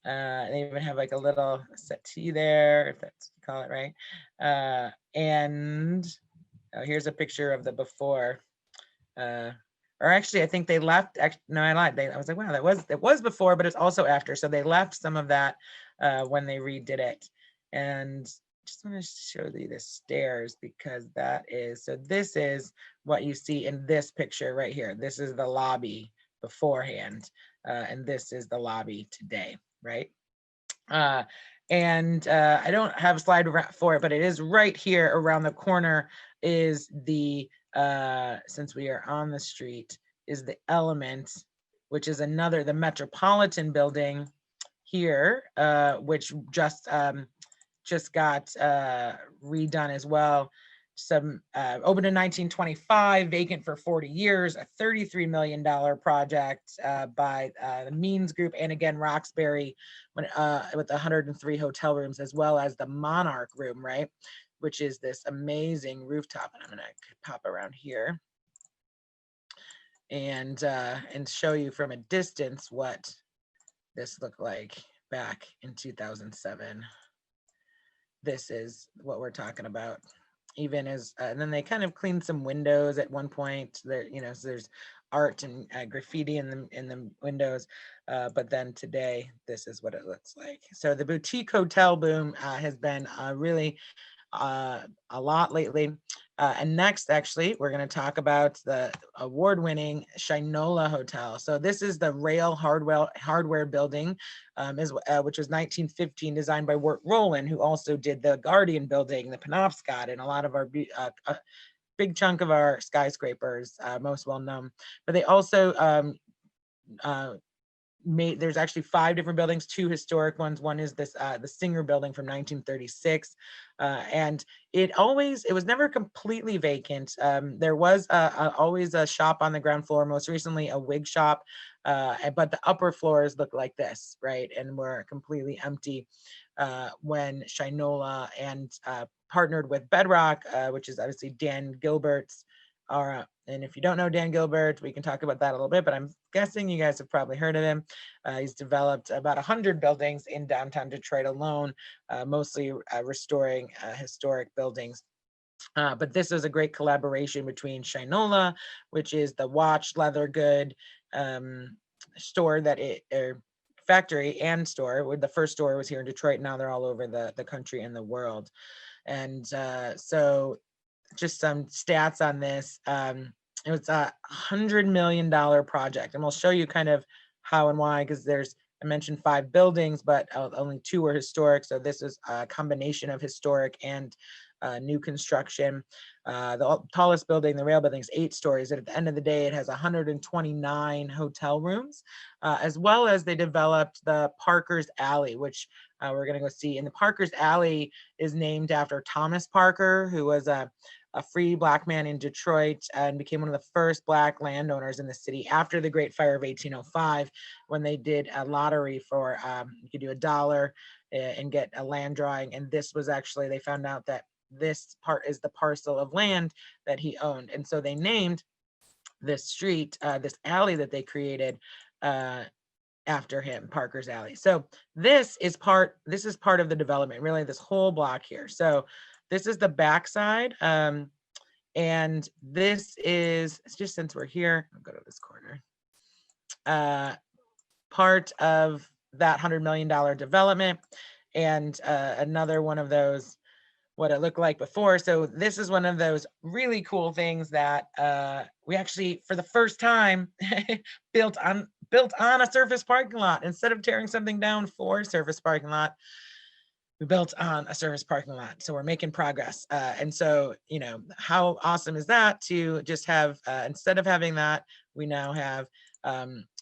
They even have like a little settee there, if that's what you call it, right? And here's a picture of the before. Or actually, I think they left. No, I lied. I was like, wow, that was before, but it's also after. So they left some of that when they redid it. And just want to show you the stairs, because that is, so this is what you see in this picture right here. This is the lobby beforehand, and this is the lobby today, right? And I don't have a slide for it, but it is right here around the corner is the, since we are on the street, is the Element, which is another, the Metropolitan building here, which just got redone as well. Some opened in 1925, vacant for 40 years, a $33 million project by the Means Group, and again Roxbury, with 103 hotel rooms, as well as the Monarch Room, right, which is this amazing rooftop. And I'm gonna pop around here and show you from a distance what this looked like back in 2007. This is what we're talking about. Even as, and then they kind of cleaned some windows at one point. There, so there's art and graffiti in the windows. But then today, this is what it looks like. So the boutique hotel boom has been really a lot lately. And next, actually, we're going to talk about the award-winning Shinola Hotel. So this is the rail hardware building, which was 1915, designed by Wirt Rowland, who also did the Guardian building, the Penobscot, and a lot of our big chunk of our skyscrapers, most well known. But they also there's actually 5 different buildings, 2 historic ones. One is this the Singer building from 1936, and it was never completely vacant. There was always a shop on the ground floor, most recently a wig shop, but the upper floors look like this, right, and were completely empty when Shinola and partnered with Bedrock, which is obviously Dan Gilbert's. And if you don't know Dan Gilbert, we can talk about that a little bit, but I'm guessing you guys have probably heard of him. He's developed about 100 buildings in downtown Detroit alone, mostly restoring historic buildings. But this is a great collaboration between Shinola, which is the watch leather good store factory and store, where the first store was here in Detroit. Now they're all over the country and the world. And so just some stats on this. It was $100 million project, and we'll show you kind of how and why, because I mentioned 5 buildings, but only 2 were historic. So this is a combination of historic and new construction. The tallest building, the rail building, is 8 stories. And at the end of the day, it has 129 hotel rooms, as well as they developed the Parker's Alley, which we're going to go see. And the Parker's Alley is named after Thomas Parker, who was a free Black man in Detroit and became one of the first Black landowners in the city after the Great Fire of 1805, when they did a lottery for, you could do $1 and get a land drawing. And this was actually, they found out that this part is the parcel of land that he owned. And so they named this street, this alley that they created after him, Parker's Alley. So this is part of the development, really, this whole block here. So this is the backside. And this is, just since we're here, I'll go to this corner. Part of that $100 million development. And another one of those, what it looked like before. So this is one of those really cool things that we actually, for the first time, built on a surface parking lot. Instead of tearing something down for a surface parking lot, we built on a service parking lot. So we're making progress. And so, how awesome is that to just have, instead of having that, we now have,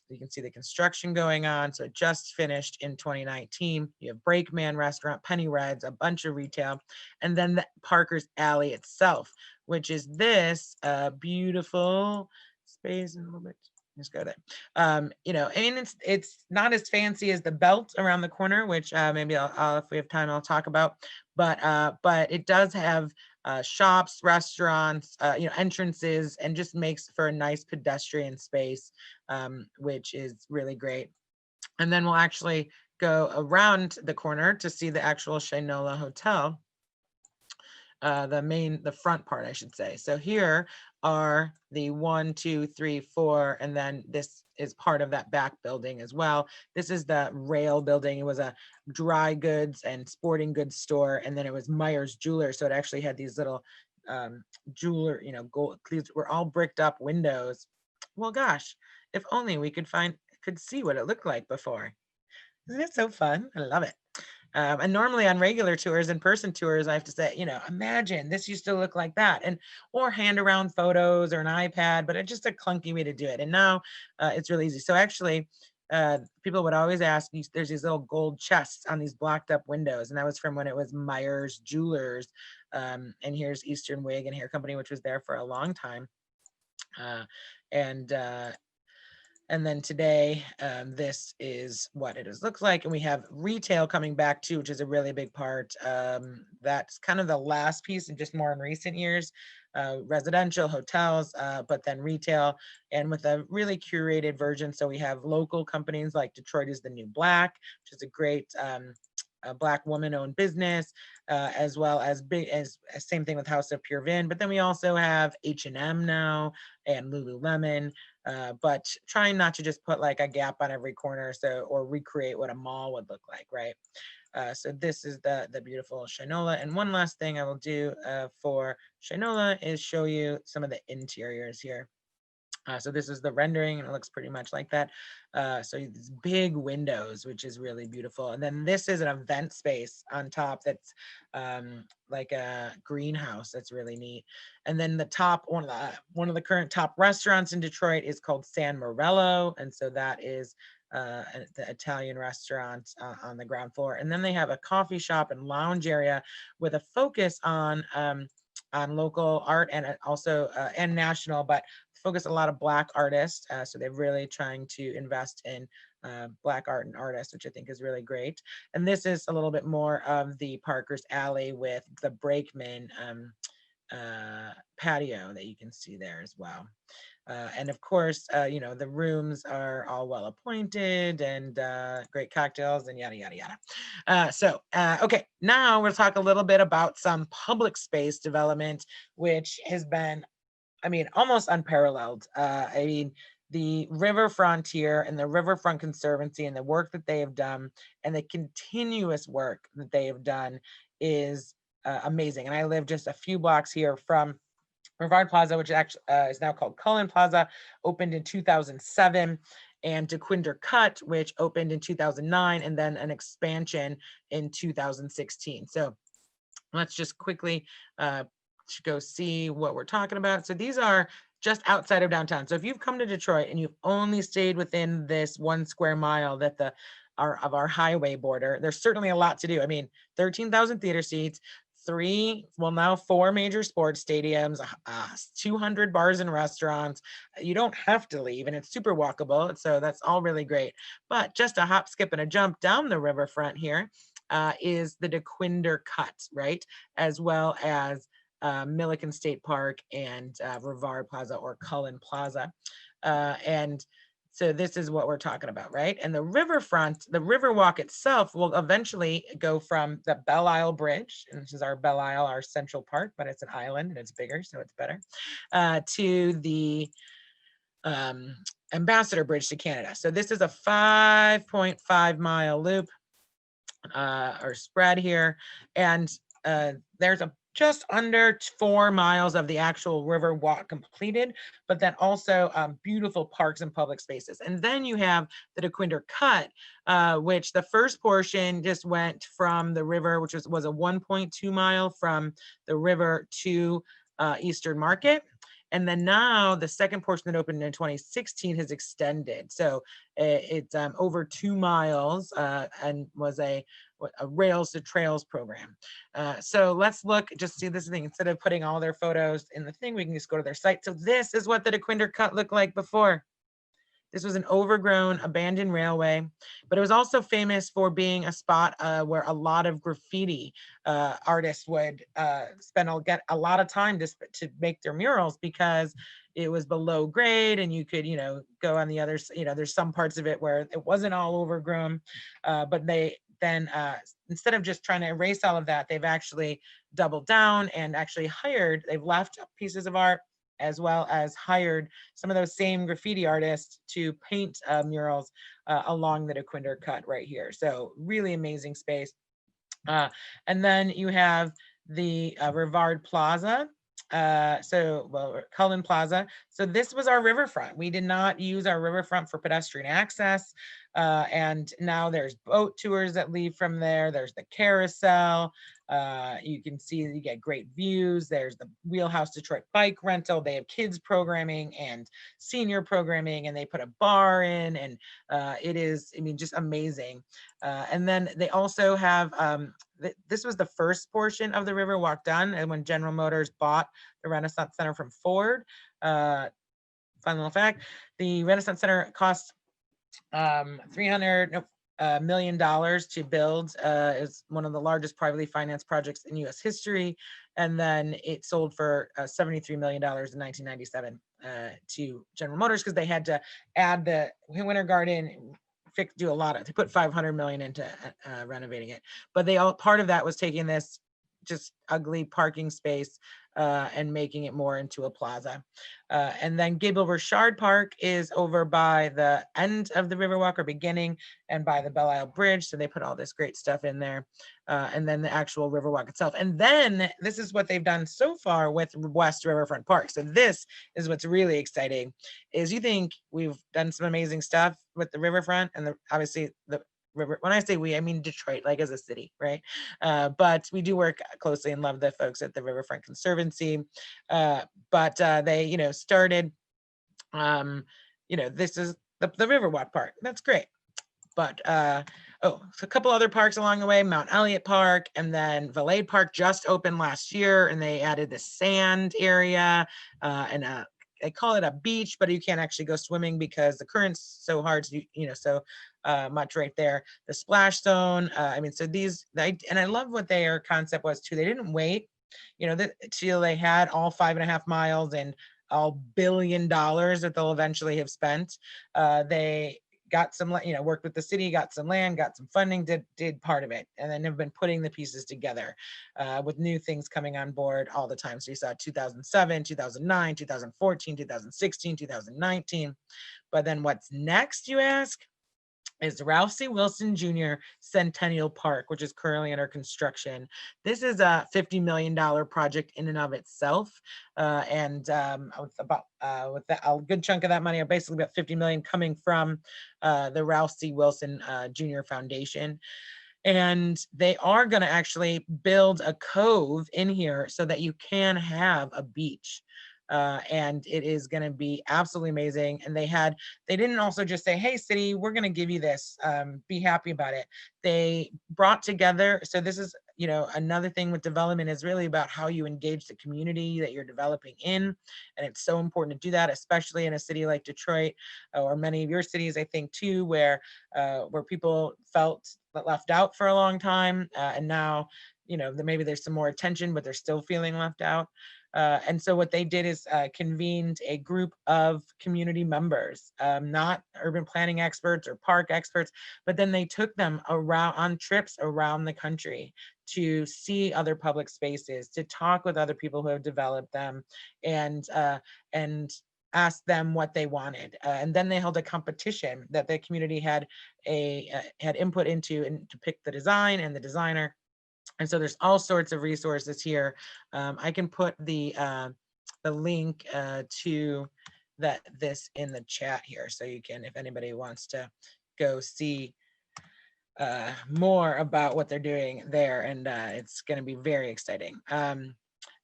you can see the construction going on. So it just finished in 2019. You have Brakeman Restaurant, Penny Reds, a bunch of retail, and then the Parker's Alley itself, which is this beautiful space in a little bit. Just go there. And it's not as fancy as the belt around the corner, which maybe I'll if we have time, I'll talk about. But it does have shops, restaurants, entrances, and just makes for a nice pedestrian space, which is really great. And then we'll actually go around the corner to see the actual Shinola Hotel. The front part, I should say. So here are the 1, 2, 3, 4, and then this is part of that back building as well. This is the rail building. It was a dry goods and sporting goods store, and then it was Myers Jeweler. So it actually had these little jeweler, gold. These were all bricked up windows. Well, gosh, if only we could see what it looked like before. Isn't it so fun? I love it. And normally on regular tours, in-person tours, I have to say, imagine this used to look like that, or hand around photos or an iPad, but it's just a clunky way to do it. And now it's really easy. So actually, people would always ask, there's these little gold chests on these blocked up windows. And that was from when it was Myers Jewelers. And here's Eastern Wig and Hair Company, which was there for a long time. And then today, this is what it looks like. And we have retail coming back too, which is a really big part. That's kind of the last piece, and just more in recent years, residential, hotels, but then retail, and with a really curated version. So we have local companies like Detroit is the New Black, which is a great a Black woman-owned business, as well as same thing with House of Pure Vin. But then we also have H&M now and Lululemon, but trying not to just put like a Gap on every corner, or recreate what a mall would look like, right? So this is the beautiful Shinola. And one last thing I will do for Shinola is show you some of the interiors here. So this is the rendering, and it looks pretty much like that. So these big windows, which is really beautiful. And then this is an event space on top that's like a greenhouse. That's really neat. And then the top, one of the current top restaurants in Detroit is called San Morello. And so that is the Italian restaurant on the ground floor. And then they have a coffee shop and lounge area with a focus on local art and also and national, but focus a lot of Black artists. So they're really trying to invest in Black art and artists, which I think is really great. And this is a little bit more of the Parker's Alley with the Brakeman patio that you can see there as well. And of course, you know, the rooms are all well appointed and great cocktails and yada, yada, yada. Okay, now we'll talk a little bit about some public space development, which has been, I mean, almost unparalleled. I mean, the Riverfront here and the Riverfront Conservancy and the work that they have done and the continuous work that they have done is amazing. And I live just a few blocks here from Brevard Plaza, which actually is now called Cullen Plaza, opened in 2007, and DeQuinder Cut, which opened in 2009, and then an expansion in 2016. So let's just quickly go see what we're talking about. So these are just outside of downtown. So if you've come to Detroit and you've only stayed within this 1 square mile that of our highway border, there's certainly a lot to do. I mean, 13,000 theater seats, now 4 major sports stadiums, 200 bars and restaurants. You don't have to leave, and it's super walkable. So that's all really great. But just a hop, skip, and a jump down the riverfront here is the DeQuinder Cut, right? As well as Milliken State Park and Brevard Plaza or Cullen Plaza. And so this is what we're talking about, right? And the riverfront, the Riverwalk itself will eventually go from the Belle Isle Bridge, and this is our Belle Isle, our central park, but it's an island and it's bigger, so it's better, to the Ambassador Bridge to Canada. So this is a 5.5 mile loop or spread here. And there's just under 4 miles of the actual river walk completed, but then also beautiful parks and public spaces. And then you have the DeQuinder Cut, which the first portion just went from the river, which was a 1.2 mile from the river to Eastern Market. And then now the second portion that opened in 2016 has extended. So it's over 2 miles and was a Rails to Trails program. So let's look, just see this thing. Instead of putting all their photos in the thing, we can just go to their site. So this is what the DeQuinder Cut looked like before. This was an overgrown, abandoned railway, but it was also famous for being a spot where a lot of graffiti artists would get a lot of time to make their murals because it was below grade and you could, go on the other, there's some parts of it where it wasn't all overgrown, but they then, instead of just trying to erase all of that, they've actually doubled down and actually they've left pieces of art as well as hired some of those same graffiti artists to paint murals along the DeQuinder Cut right here. So really amazing space. And then you have the Brevard Plaza. Cullen Plaza. So this was our riverfront. We did not use our riverfront for pedestrian access. And now there's boat tours that leave from there. There's the carousel. You can see you get great views. There's the Wheelhouse Detroit bike rental. They have kids programming and senior programming, and they put a bar in, and it is, just amazing. And then they also have, this was the first portion of the Riverwalk done, and when General Motors bought the Renaissance Center from Ford. Fun little fact, the Renaissance Center cost $300 million to build. Is one of the largest privately financed projects in U.S. history, and then it sold for $73 million in 1997 to General Motors because they had to add the Winter Garden. They put $500 million into renovating it, but part of that was taking this just ugly parking space and making it more into a plaza. And then Gable Richard Park is over by the end of the Riverwalk or beginning and by the Belle Isle Bridge. So they put all this great stuff in there. And then the actual Riverwalk itself. And then this is what they've done so far with West Riverfront Park. So this is what's really exciting is you think we've done some amazing stuff with the riverfront and obviously the river. When I say we, I mean Detroit, like as a city, right? But we do work closely and love the folks at the Riverfront Conservancy. But they, started, this is the Riverwalk part. That's great. but oh, so a couple other parks along the way, Mount Elliott Park, and then Valet Park just opened last year, and they added the sand area and they call it a beach, but you can't actually go swimming because the current's so hard to, so much right there. The splash zone. I mean, so and I love what their concept was too. They didn't wait, till they had all 5.5 miles and all $1 billion that they'll eventually have spent. They got some, worked with the city, got some land, got some funding, did part of it, and then have been putting the pieces together with new things coming on board all the time. So you saw 2007, 2009, 2014, 2016, 2019. But then what's next, you ask? Is Ralph C. Wilson Jr. Centennial Park, which is currently under construction. This is a $50 million project in and of itself. And with a good chunk of that money, basically about 50 million coming from the Ralph C. Wilson Jr. Foundation. And they are going to actually build a cove in here so that you can have a beach. And it is going to be absolutely amazing. And they didn't also just say, hey, city, we're going to give you this, be happy about it. They brought together, so this is, another thing with development is really about how you engage the community that you're developing in. And it's so important to do that, especially in a city like Detroit, or many of your cities, I think too, where people felt left out for a long time. And now, maybe there's some more attention, but they're still feeling left out. And so what they did is convened a group of community members, not urban planning experts or park experts, but then they took them around on trips around the country to see other public spaces, to talk with other people who have developed them, and ask them what they wanted. And then they held a competition that the community had input into, and to pick the design and the designer. And so there's all sorts of resources here. I can put the link to this in the chat here, so you can, if anybody wants to go see more about what they're doing there, and it's going to be very exciting.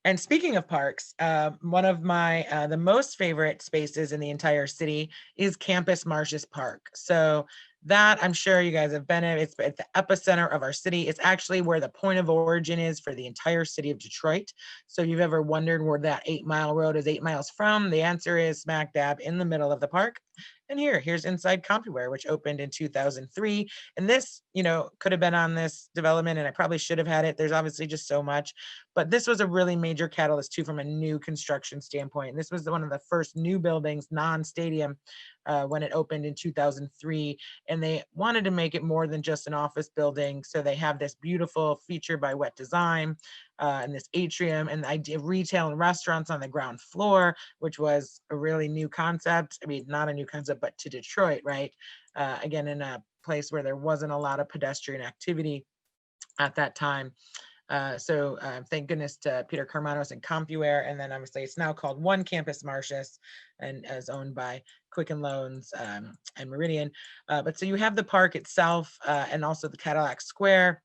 And speaking of parks, one of my the most favorite spaces in the entire city is Campus Marshes Park. So that, I'm sure you guys have been in. It's at the epicenter of our city. It's actually where the point of origin is for the entire city of Detroit. So if you've ever wondered where that 8 Mile road is 8 miles from, the answer is smack dab in the middle of the park. And here's inside Copywear, which opened in 2003. And this, could have been on this development, and I probably should have had it. There's obviously just so much, but this was a really major catalyst too, from a new construction standpoint. And this was one of the first new buildings, non-stadium, when it opened in 2003. And they wanted to make it more than just an office building. So they have this beautiful feature by Wet Design, and this atrium, and the idea of retail and restaurants on the ground floor, which was a really new concept. I mean, not a new concept, but to Detroit, right? Again, in a place where there wasn't a lot of pedestrian activity at that time. So thank goodness to Peter Carmanos and Copywear. And then obviously it's now called One Campus Marshes, and is owned by Quicken Loans and Meridian. But so you have the park itself, and also the Cadillac Square.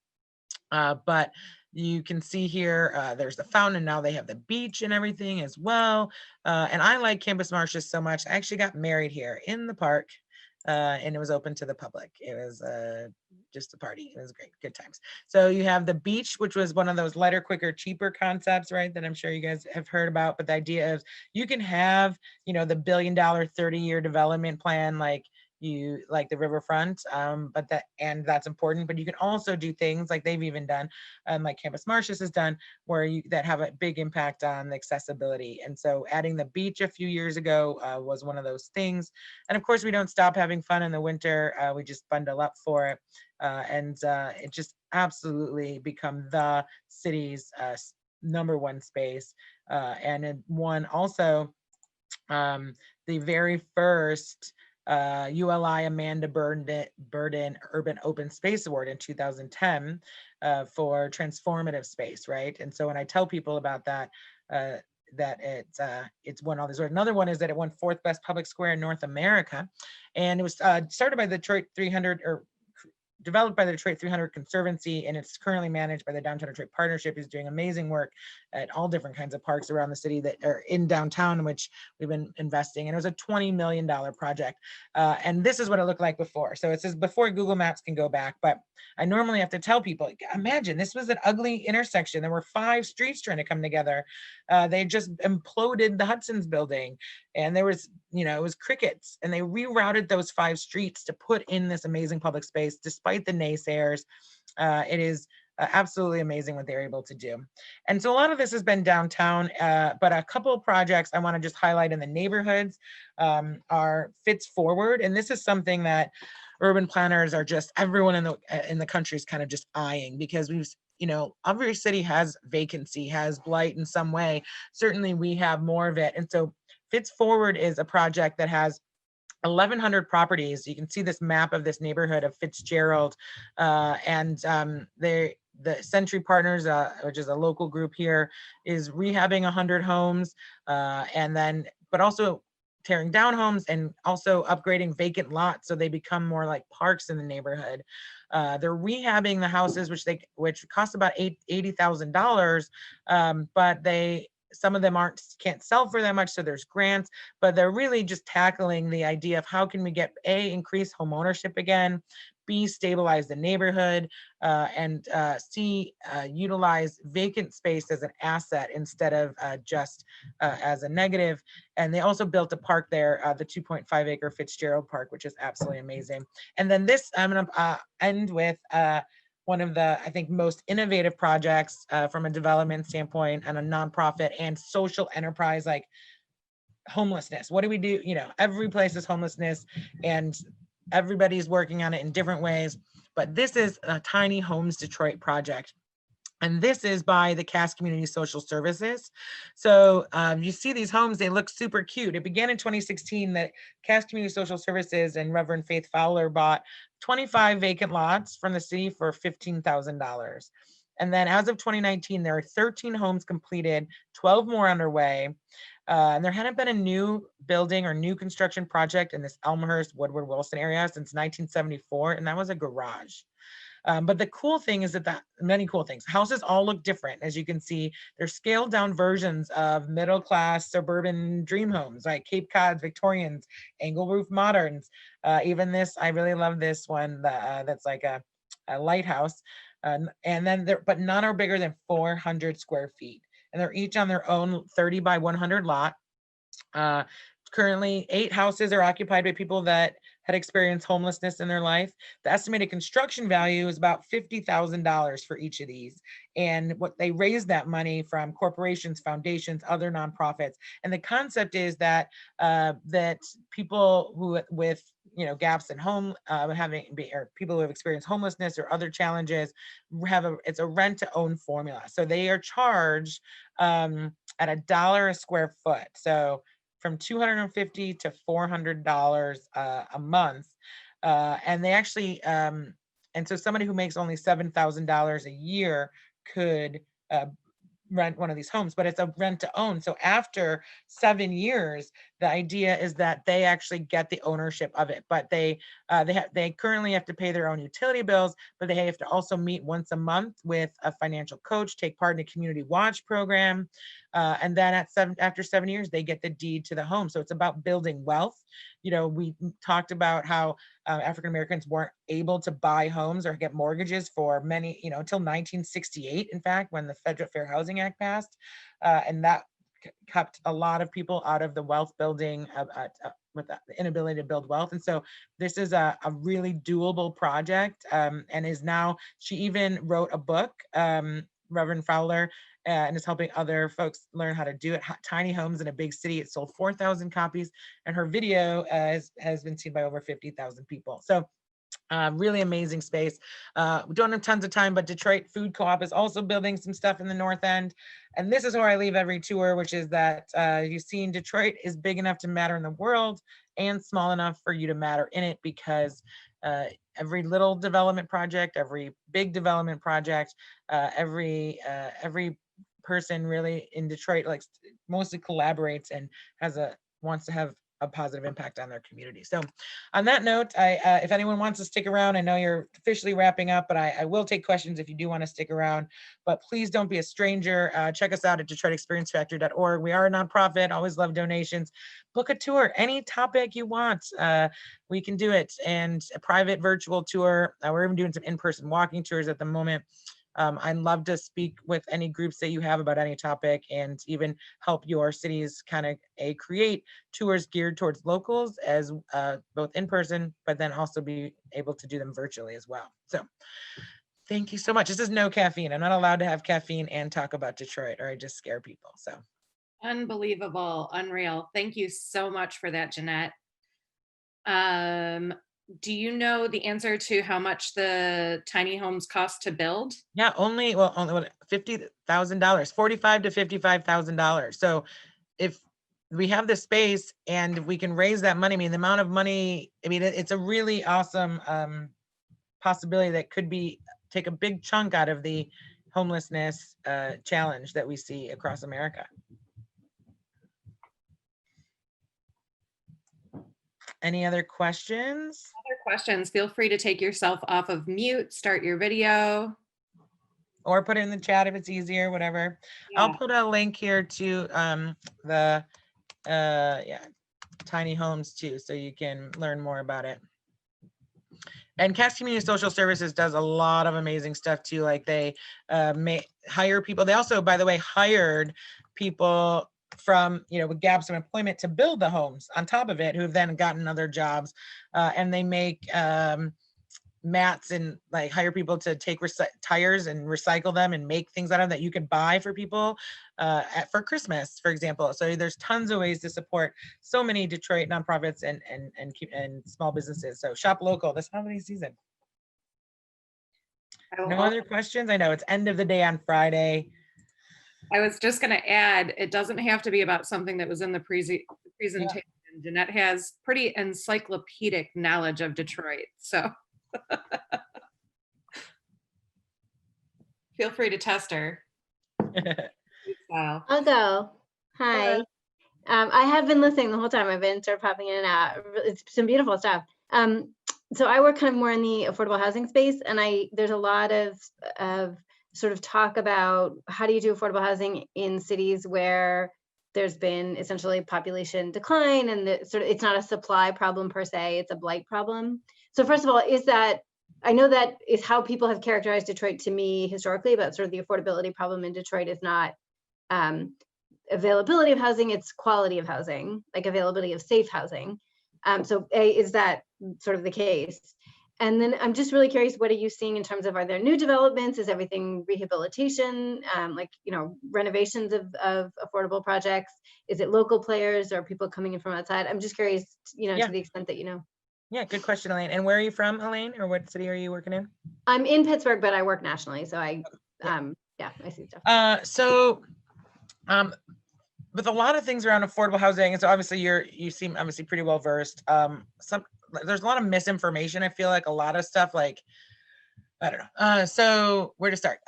But you can see here, there's the fountain. Now they have the beach and everything as well. And I like Campus Marshes so much. I actually got married here in the park, and it was open to the public. It was just a party. It was great, good times. So you have the beach, which was one of those lighter, quicker, cheaper concepts, right? That I'm sure you guys have heard about. But the idea of you can have, the $1 billion 30-year development plan, like the riverfront, but that's important. But you can also do things like they've even done, like Campus Marshes has done, where that have a big impact on the accessibility. And so adding the beach a few years ago was one of those things. And of course, we don't stop having fun in the winter. We just bundle up for it, and it just absolutely become the city's #1 space. And it won also the very first ULI Amanda Burden Urban Open Space Award in 2010 for transformative space, right? And so when I tell people about that, that it's won all these awards. Another one is that it won 4th best public square in North America, and it was started by the Detroit 300 developed by the Detroit 300 Conservancy, and it's currently managed by the Downtown Detroit Partnership, who's doing amazing work at all different kinds of parks around the city that are in downtown, which we've been investing in. It was a $20 million project. And this is what it looked like before. So it says before Google Maps can go back, but I normally have to tell people, imagine this was an ugly intersection. There were 5 streets trying to come together. They just imploded the Hudson's building, and there was, it was crickets, and they rerouted those 5 streets to put in this amazing public space, despite the naysayers. It is absolutely amazing what they're able to do. And so a lot of this has been downtown, but a couple of projects I want to just highlight in the neighborhoods are Fits Forward. And this is something that urban planners are just, everyone in the country is kind of just eyeing, because we've, every city has vacancy, has blight in some way. Certainly we have more of it. And so Fits Forward is a project that has 1,100 properties. You can see this map of this neighborhood of Fitzgerald, and the Century Partners, which is a local group here, is rehabbing 100 homes, and then, but also tearing down homes and also upgrading vacant lots so they become more like parks in the neighborhood. They're rehabbing the houses, which cost about $80,000, but some of them can't sell for that much, so there's grants, but they're really just tackling the idea of how can we get increase home ownership again, B, stabilize the neighborhood, and C, utilize vacant space as an asset instead of just as a negative. And they also built a park there, the 2.5 acre Fitzgerald Park, which is absolutely amazing. And then this, I'm gonna end with one of the, I think, most innovative projects from a development standpoint and a nonprofit and social enterprise, like homelessness. What do we do? Every place is homelessness, and everybody's working on it in different ways. But this is a Tiny Homes Detroit project. And this is by the Cass Community Social Services. So you see these homes, they look super cute. It began in 2016 that Cass Community Social Services and Reverend Faith Fowler bought 25 vacant lots from the city for $15,000. And then as of 2019, there are 13 homes completed, 12 more underway. And there hadn't been a new building or new construction project in this Elmhurst, Woodward, Wilson area since 1974, and that was a garage. But the cool thing is that many cool things. Houses all look different. As you can see, they're scaled down versions of middle-class suburban dream homes, like Cape Cods, Victorians, angle roof moderns. Even this, I really love this one that's like a lighthouse. And then but none are bigger than 400 square feet. And they're each on their own 30 by 100 lot. Currently, 8 houses are occupied by people that had experienced homelessness in their life. The estimated construction value is about $50,000 for each of these. And what they raised that money from corporations, foundations, other nonprofits. And the concept is that that people with gaps in home, or people who have experienced homelessness or other challenges, it's a rent to own formula. So they are charged at $1 a square foot. So from $250 to $400 a month. And they actually, and so somebody who makes only $7,000 a year could rent one of these homes, but it's a rent to own. So after 7 years, the idea is that they actually get the ownership of it, but they currently have to pay their own utility bills, but they have to also meet once a month with a financial coach, take part in a community watch program. And then after 7 years, they get the deed to the home. So it's about building wealth. We talked about how African Americans weren't able to buy homes or get mortgages for many, until 1968, in fact, when the Federal Fair Housing Act passed. And that kept a lot of people out of the wealth building with the inability to build wealth. And so this is a really doable project, and she even wrote a book, Reverend Fowler, and is helping other folks learn how to do it. Tiny Homes in a Big City. It sold 4,000 copies, and her video has been seen by over 50,000 people. So really amazing space. We don't have tons of time, but Detroit Food Co-op is also building some stuff in the North End. And this is where I leave every tour, which is that you've seen Detroit is big enough to matter in the world and small enough for you to matter in it, because every little development project, every big development project, every person really in Detroit mostly collaborates and wants to have a positive impact on their community. So on that note, if anyone wants to stick around, I know you're officially wrapping up, but I will take questions if you do want to stick around, but please don't be a stranger. Check us out at DetroitExperienceFactory.org. We are a nonprofit, always love donations. Book a tour, any topic you want. We can do it. And a private virtual tour. We're even doing some in-person walking tours at the moment. I'd love to speak with any groups that you have about any topic and even help your cities kind of create tours geared towards locals as both in person, but then also be able to do them virtually as well. So thank you so much. This is no caffeine. I'm not allowed to have caffeine and talk about Detroit or I just scare people. So Unbelievable, unreal. Thank you so much for that, Jeanette. Do you know the answer to how much the tiny homes cost to build? yeah, only $50,000, $45,000 to $55,000. So if we have the space and we can raise that money, I mean, the amount of money, I mean, it's a really awesome possibility that could take a big chunk out of the homelessness challenge that we see across America. Any other questions? Other questions, feel free to take yourself off of mute, start your video. Or put it in the chat if it's easier, whatever. Yeah. I'll put a link here to the tiny homes too, so you can learn more about it. And Cass Community Social Services does a lot of amazing stuff too. Like they may hire people. They also, by the way, hired people from, with gaps of employment to build the homes on top of it, who have then gotten other jobs. And they make mats and like hire people to take tires and recycle them and make things out of them that you can buy for people for Christmas, for example. So there's tons of ways to support so many Detroit nonprofits and small businesses. So shop local this holiday season. No other questions? I know it's end of the day on Friday. I was just going to add, it doesn't have to be about something that was in the presentation. Yeah. Jeanette has pretty encyclopedic knowledge of Detroit, so feel free to test her. I'll go. Hi. I have been listening the whole time. I've been sort of popping in and out. It's some beautiful stuff. So I work kind of more in the affordable housing space, and there's a lot of sort of talk about how do you do affordable housing in cities where there's been essentially population decline, and it's not a supply problem per se, it's a blight problem. So first of all, I know that is how people have characterized Detroit to me historically, but sort of the affordability problem in Detroit is not availability of housing, it's quality of housing, like availability of safe housing. So is that sort of the case? And then I'm just really curious, what are you seeing in terms of, are there new developments? Is everything rehabilitation, renovations of affordable projects? Is it local players or people coming in from outside? I'm just curious, to the extent that you know. Yeah, good question, Elaine. And where are you from, Elaine, or what city are you working in? I'm in Pittsburgh, but I work nationally, so I see stuff. With a lot of things around affordable housing, and so obviously you seem obviously pretty well versed. There's a lot of misinformation. I feel like a lot of stuff, like, I don't know. So where to start?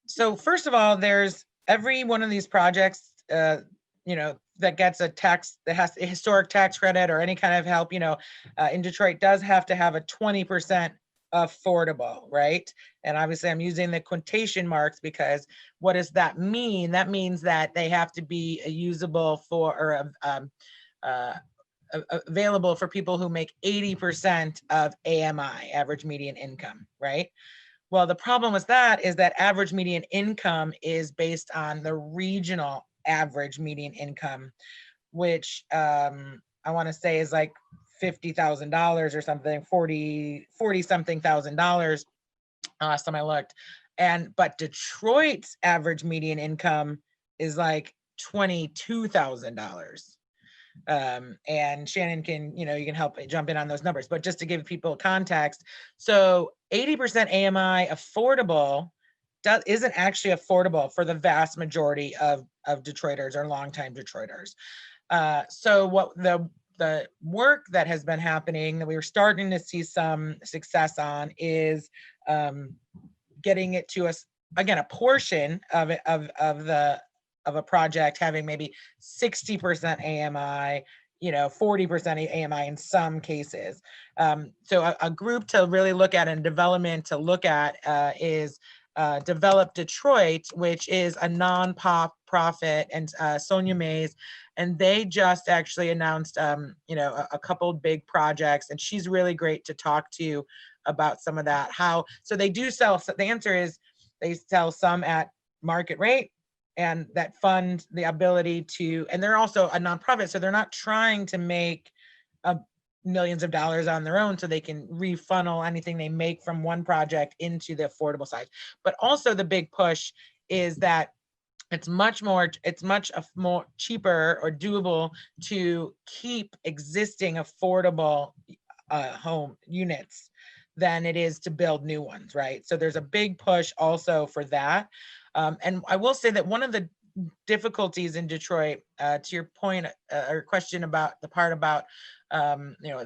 So first of all, there's every one of these projects, that gets a tax, that has a historic tax credit or any kind of help, in Detroit does have to have a 20% affordable, right? And obviously I'm using the quotation marks because what does that mean? That means that they have to be usable for, or available for people who make 80% of AMI, average median income, right? Well, the problem with that is that average median income is based on the regional average median income, which I want to say is like $50,000 or something, 40 something thousand dollars. Last time I looked, but Detroit's average median income is like $22,000. And Shannon can, you can help jump in on those numbers, but just to give people context, so 80% AMI affordable isn't actually affordable for the vast majority of Detroiters or longtime Detroiters. So what the work that has been happening that we were starting to see some success on is getting it to a portion of it, of a project having maybe 60% AMI 40% AMI in some cases. So a group to really look at and development to look at is Develop Detroit, which is a non-profit, and Sonia Mays, and they just actually announced, a couple big projects, and she's really great to talk to about some of that. So they do sell. So the answer is they sell some at market rate, and that fund the ability to, and they're also a nonprofit, so they're not trying to make millions of dollars on their own, so they can refunnel anything they make from one project into the affordable side. But also the big push is that it's much more cheaper or doable to keep existing affordable home units than it is to build new ones, right? So there's a big push also for that. And I will say that one of the difficulties in Detroit, to your point or question about the part about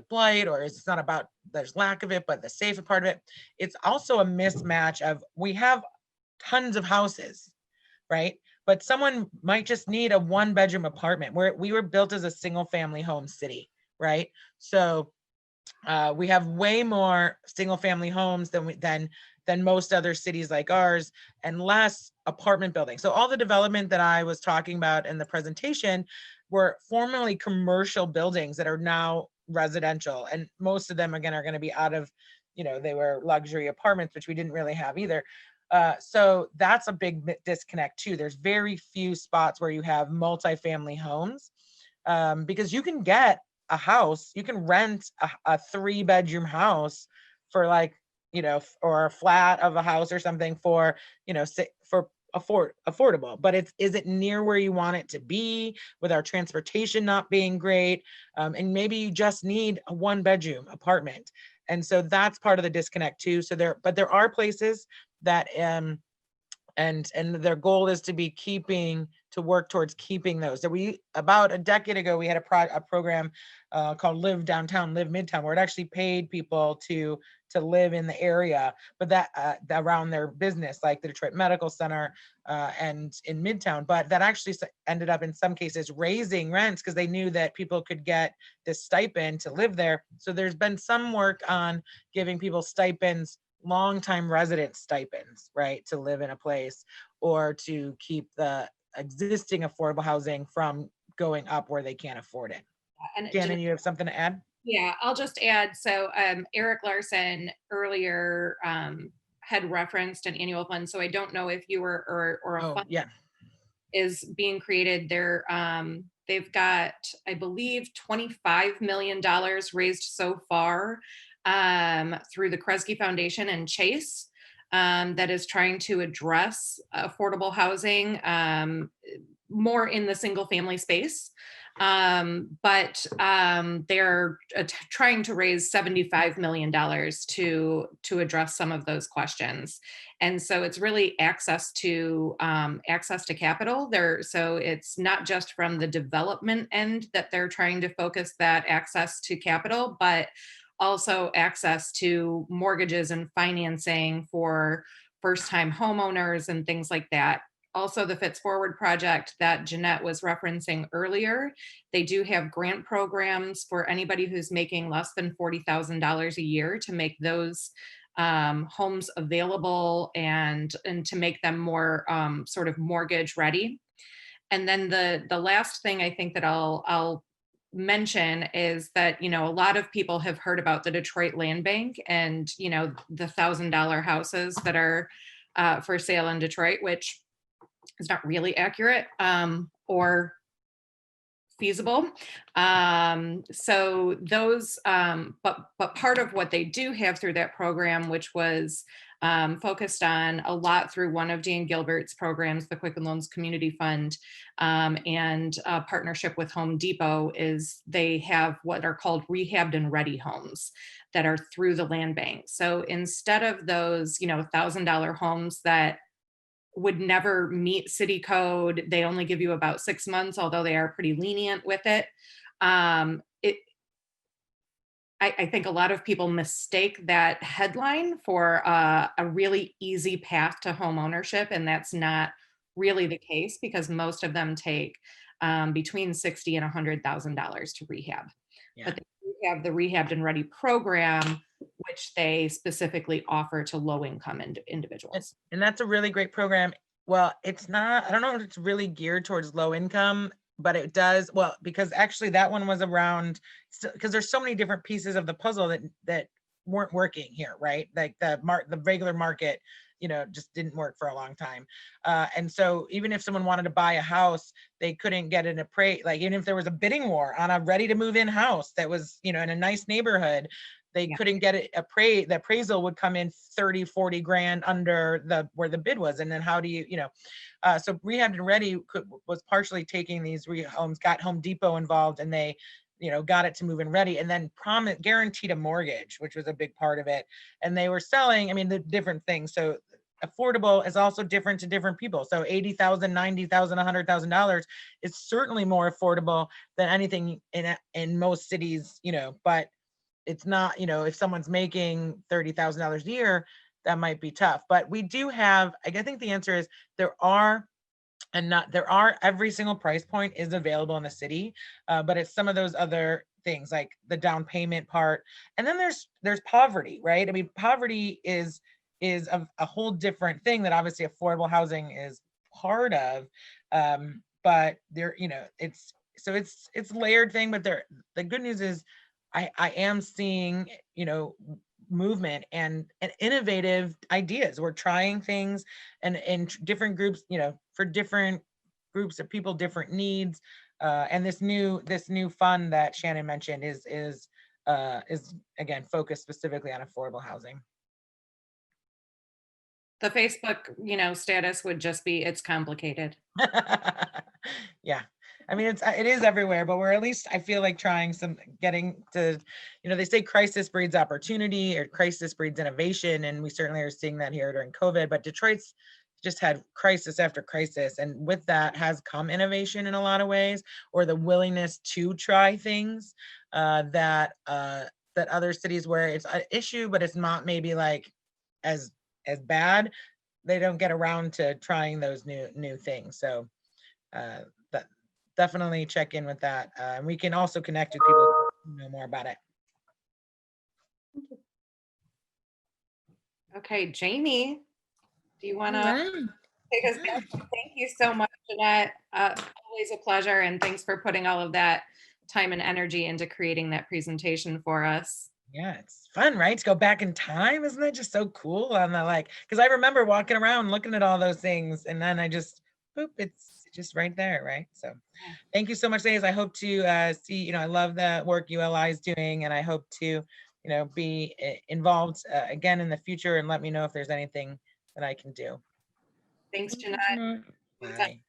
blight, or it's not about there's lack of it, but the safer part of it, it's also a mismatch of, we have tons of houses, right? But someone might just need a 1-bedroom apartment, where we were built as a single family home city, right? So we have way more single family homes than most other cities like ours, and less apartment buildings. So all the development that I was talking about in the presentation were formerly commercial buildings that are now residential. And most of them, again, are going to be out of, they were luxury apartments, which we didn't really have either. So that's a big disconnect too. There's very few spots where you have multifamily homes, because you can get a house, you can rent a 3-bedroom house for or a flat of a house or something for, affordable. But is it near where you want it to be, with our transportation not being great? And maybe you just need a 1-bedroom apartment. And so that's part of the disconnect too. But there are places that, and their goal is to work towards keeping those. So about a decade ago, we had a program called Live Downtown, Live Midtown, where it actually paid people to live in the area, but that around their business, like the Detroit Medical Center and in Midtown. But that actually ended up in some cases raising rents, because they knew that people could get this stipend to live there. So there's been some work on giving people stipends, longtime resident stipends, right, to live in a place, or to keep the existing affordable housing from going up where they can't afford it. And Shannon, you have something to add? Yeah, I'll just add. So Eric Larson earlier had referenced an annual fund. So I don't know if you were, or a fund is being created there. They've got, I believe, $25 million raised so far through the Kresge Foundation and Chase, that is trying to address affordable housing more in the single family space. But they're trying to raise $75 million to address some of those questions. And so it's really access to capital there. So it's not just from the development end that they're trying to focus that access to capital, but also access to mortgages and financing for first-time homeowners and things like that. Also, the Fits Forward project that Jeanette was referencing earlier, they do have grant programs for anybody who's making less than $40,000 a year to make those homes available and to make them more sort of mortgage ready. And then the last thing I think that I'll mention is that, a lot of people have heard about the Detroit Land Bank and, the $1,000 houses that are for sale in Detroit, which is not really accurate or feasible. So those, but part of what they do have through that program, which was focused on a lot through one of Dan Gilbert's programs, the Quicken Loans Community Fund, and a partnership with Home Depot, is they have what are called rehabbed and ready homes that are through the land bank. So instead of those, $1,000 homes that would never meet city code, they only give you about 6 months, although they are pretty lenient with it. I think a lot of people mistake that headline for a really easy path to home ownership, and that's not really the case because most of them take between $60,000 and $100,000 to rehab. Yeah. But they have the Rehabbed and Ready program, which they specifically offer to low-income individuals. And that's a really great program. Well, it's not, I don't know if it's really geared towards low income, but it does, well, because actually that one was around, because there's so many different pieces of the puzzle that weren't working here, right? Like the regular market, just didn't work for a long time. And so even if someone wanted to buy a house, they couldn't get an appraisal, like even if there was a bidding war on a ready to move in house that was, in a nice neighborhood, they couldn't get it appraised. The appraisal would come in 30, 40 grand under where the bid was. And then how do you, so Rehabbed and Ready was partially taking these homes, got Home Depot involved, and they, got it to move in ready, and then guaranteed a mortgage, which was a big part of it. And they were selling, the different things. So affordable is also different to different people. So $80,000, $90,000, $100,000 is certainly more affordable than anything in most cities, but it's not, if someone's making $30,000 a year, that might be tough. But we do have, I think the answer is there are every single price point is available in the city, but it's some of those other things like the down payment part. And then there's poverty, right? Poverty is a whole different thing that obviously affordable housing is part of. But there, it's layered thing, but the good news is I am seeing, movement and innovative ideas. We're trying things and different groups, for different groups of people, different needs. And this new fund that Shannon mentioned is again focused specifically on affordable housing. The Facebook, status would just be, it's complicated. Yeah. It is everywhere, but we're at least, I feel like getting to, they say crisis breeds opportunity or crisis breeds innovation. And we certainly are seeing that here during COVID, but Detroit's just had crisis after crisis. And with that has come innovation in a lot of ways, or the willingness to try things that other cities where it's an issue, but it's not maybe like as bad, they don't get around to trying those new things. So that definitely check in with that. And we can also connect with people who know more about it. Okay, Jamie, do you want to Right. take us back? Thank you so much, Jeanette. Always a pleasure, and thanks for putting all of that time and energy into creating that presentation for us. Yeah, it's fun, right? To go back in time. Isn't that just so cool? On the because I remember walking around looking at all those things, and then I just, boop, it's just right there, right? So thank you so much, ladies. I hope to see, I love the work ULI is doing, and I hope to, be involved again in the future, and let me know if there's anything that I can do. Thanks, Jeanette. Bye.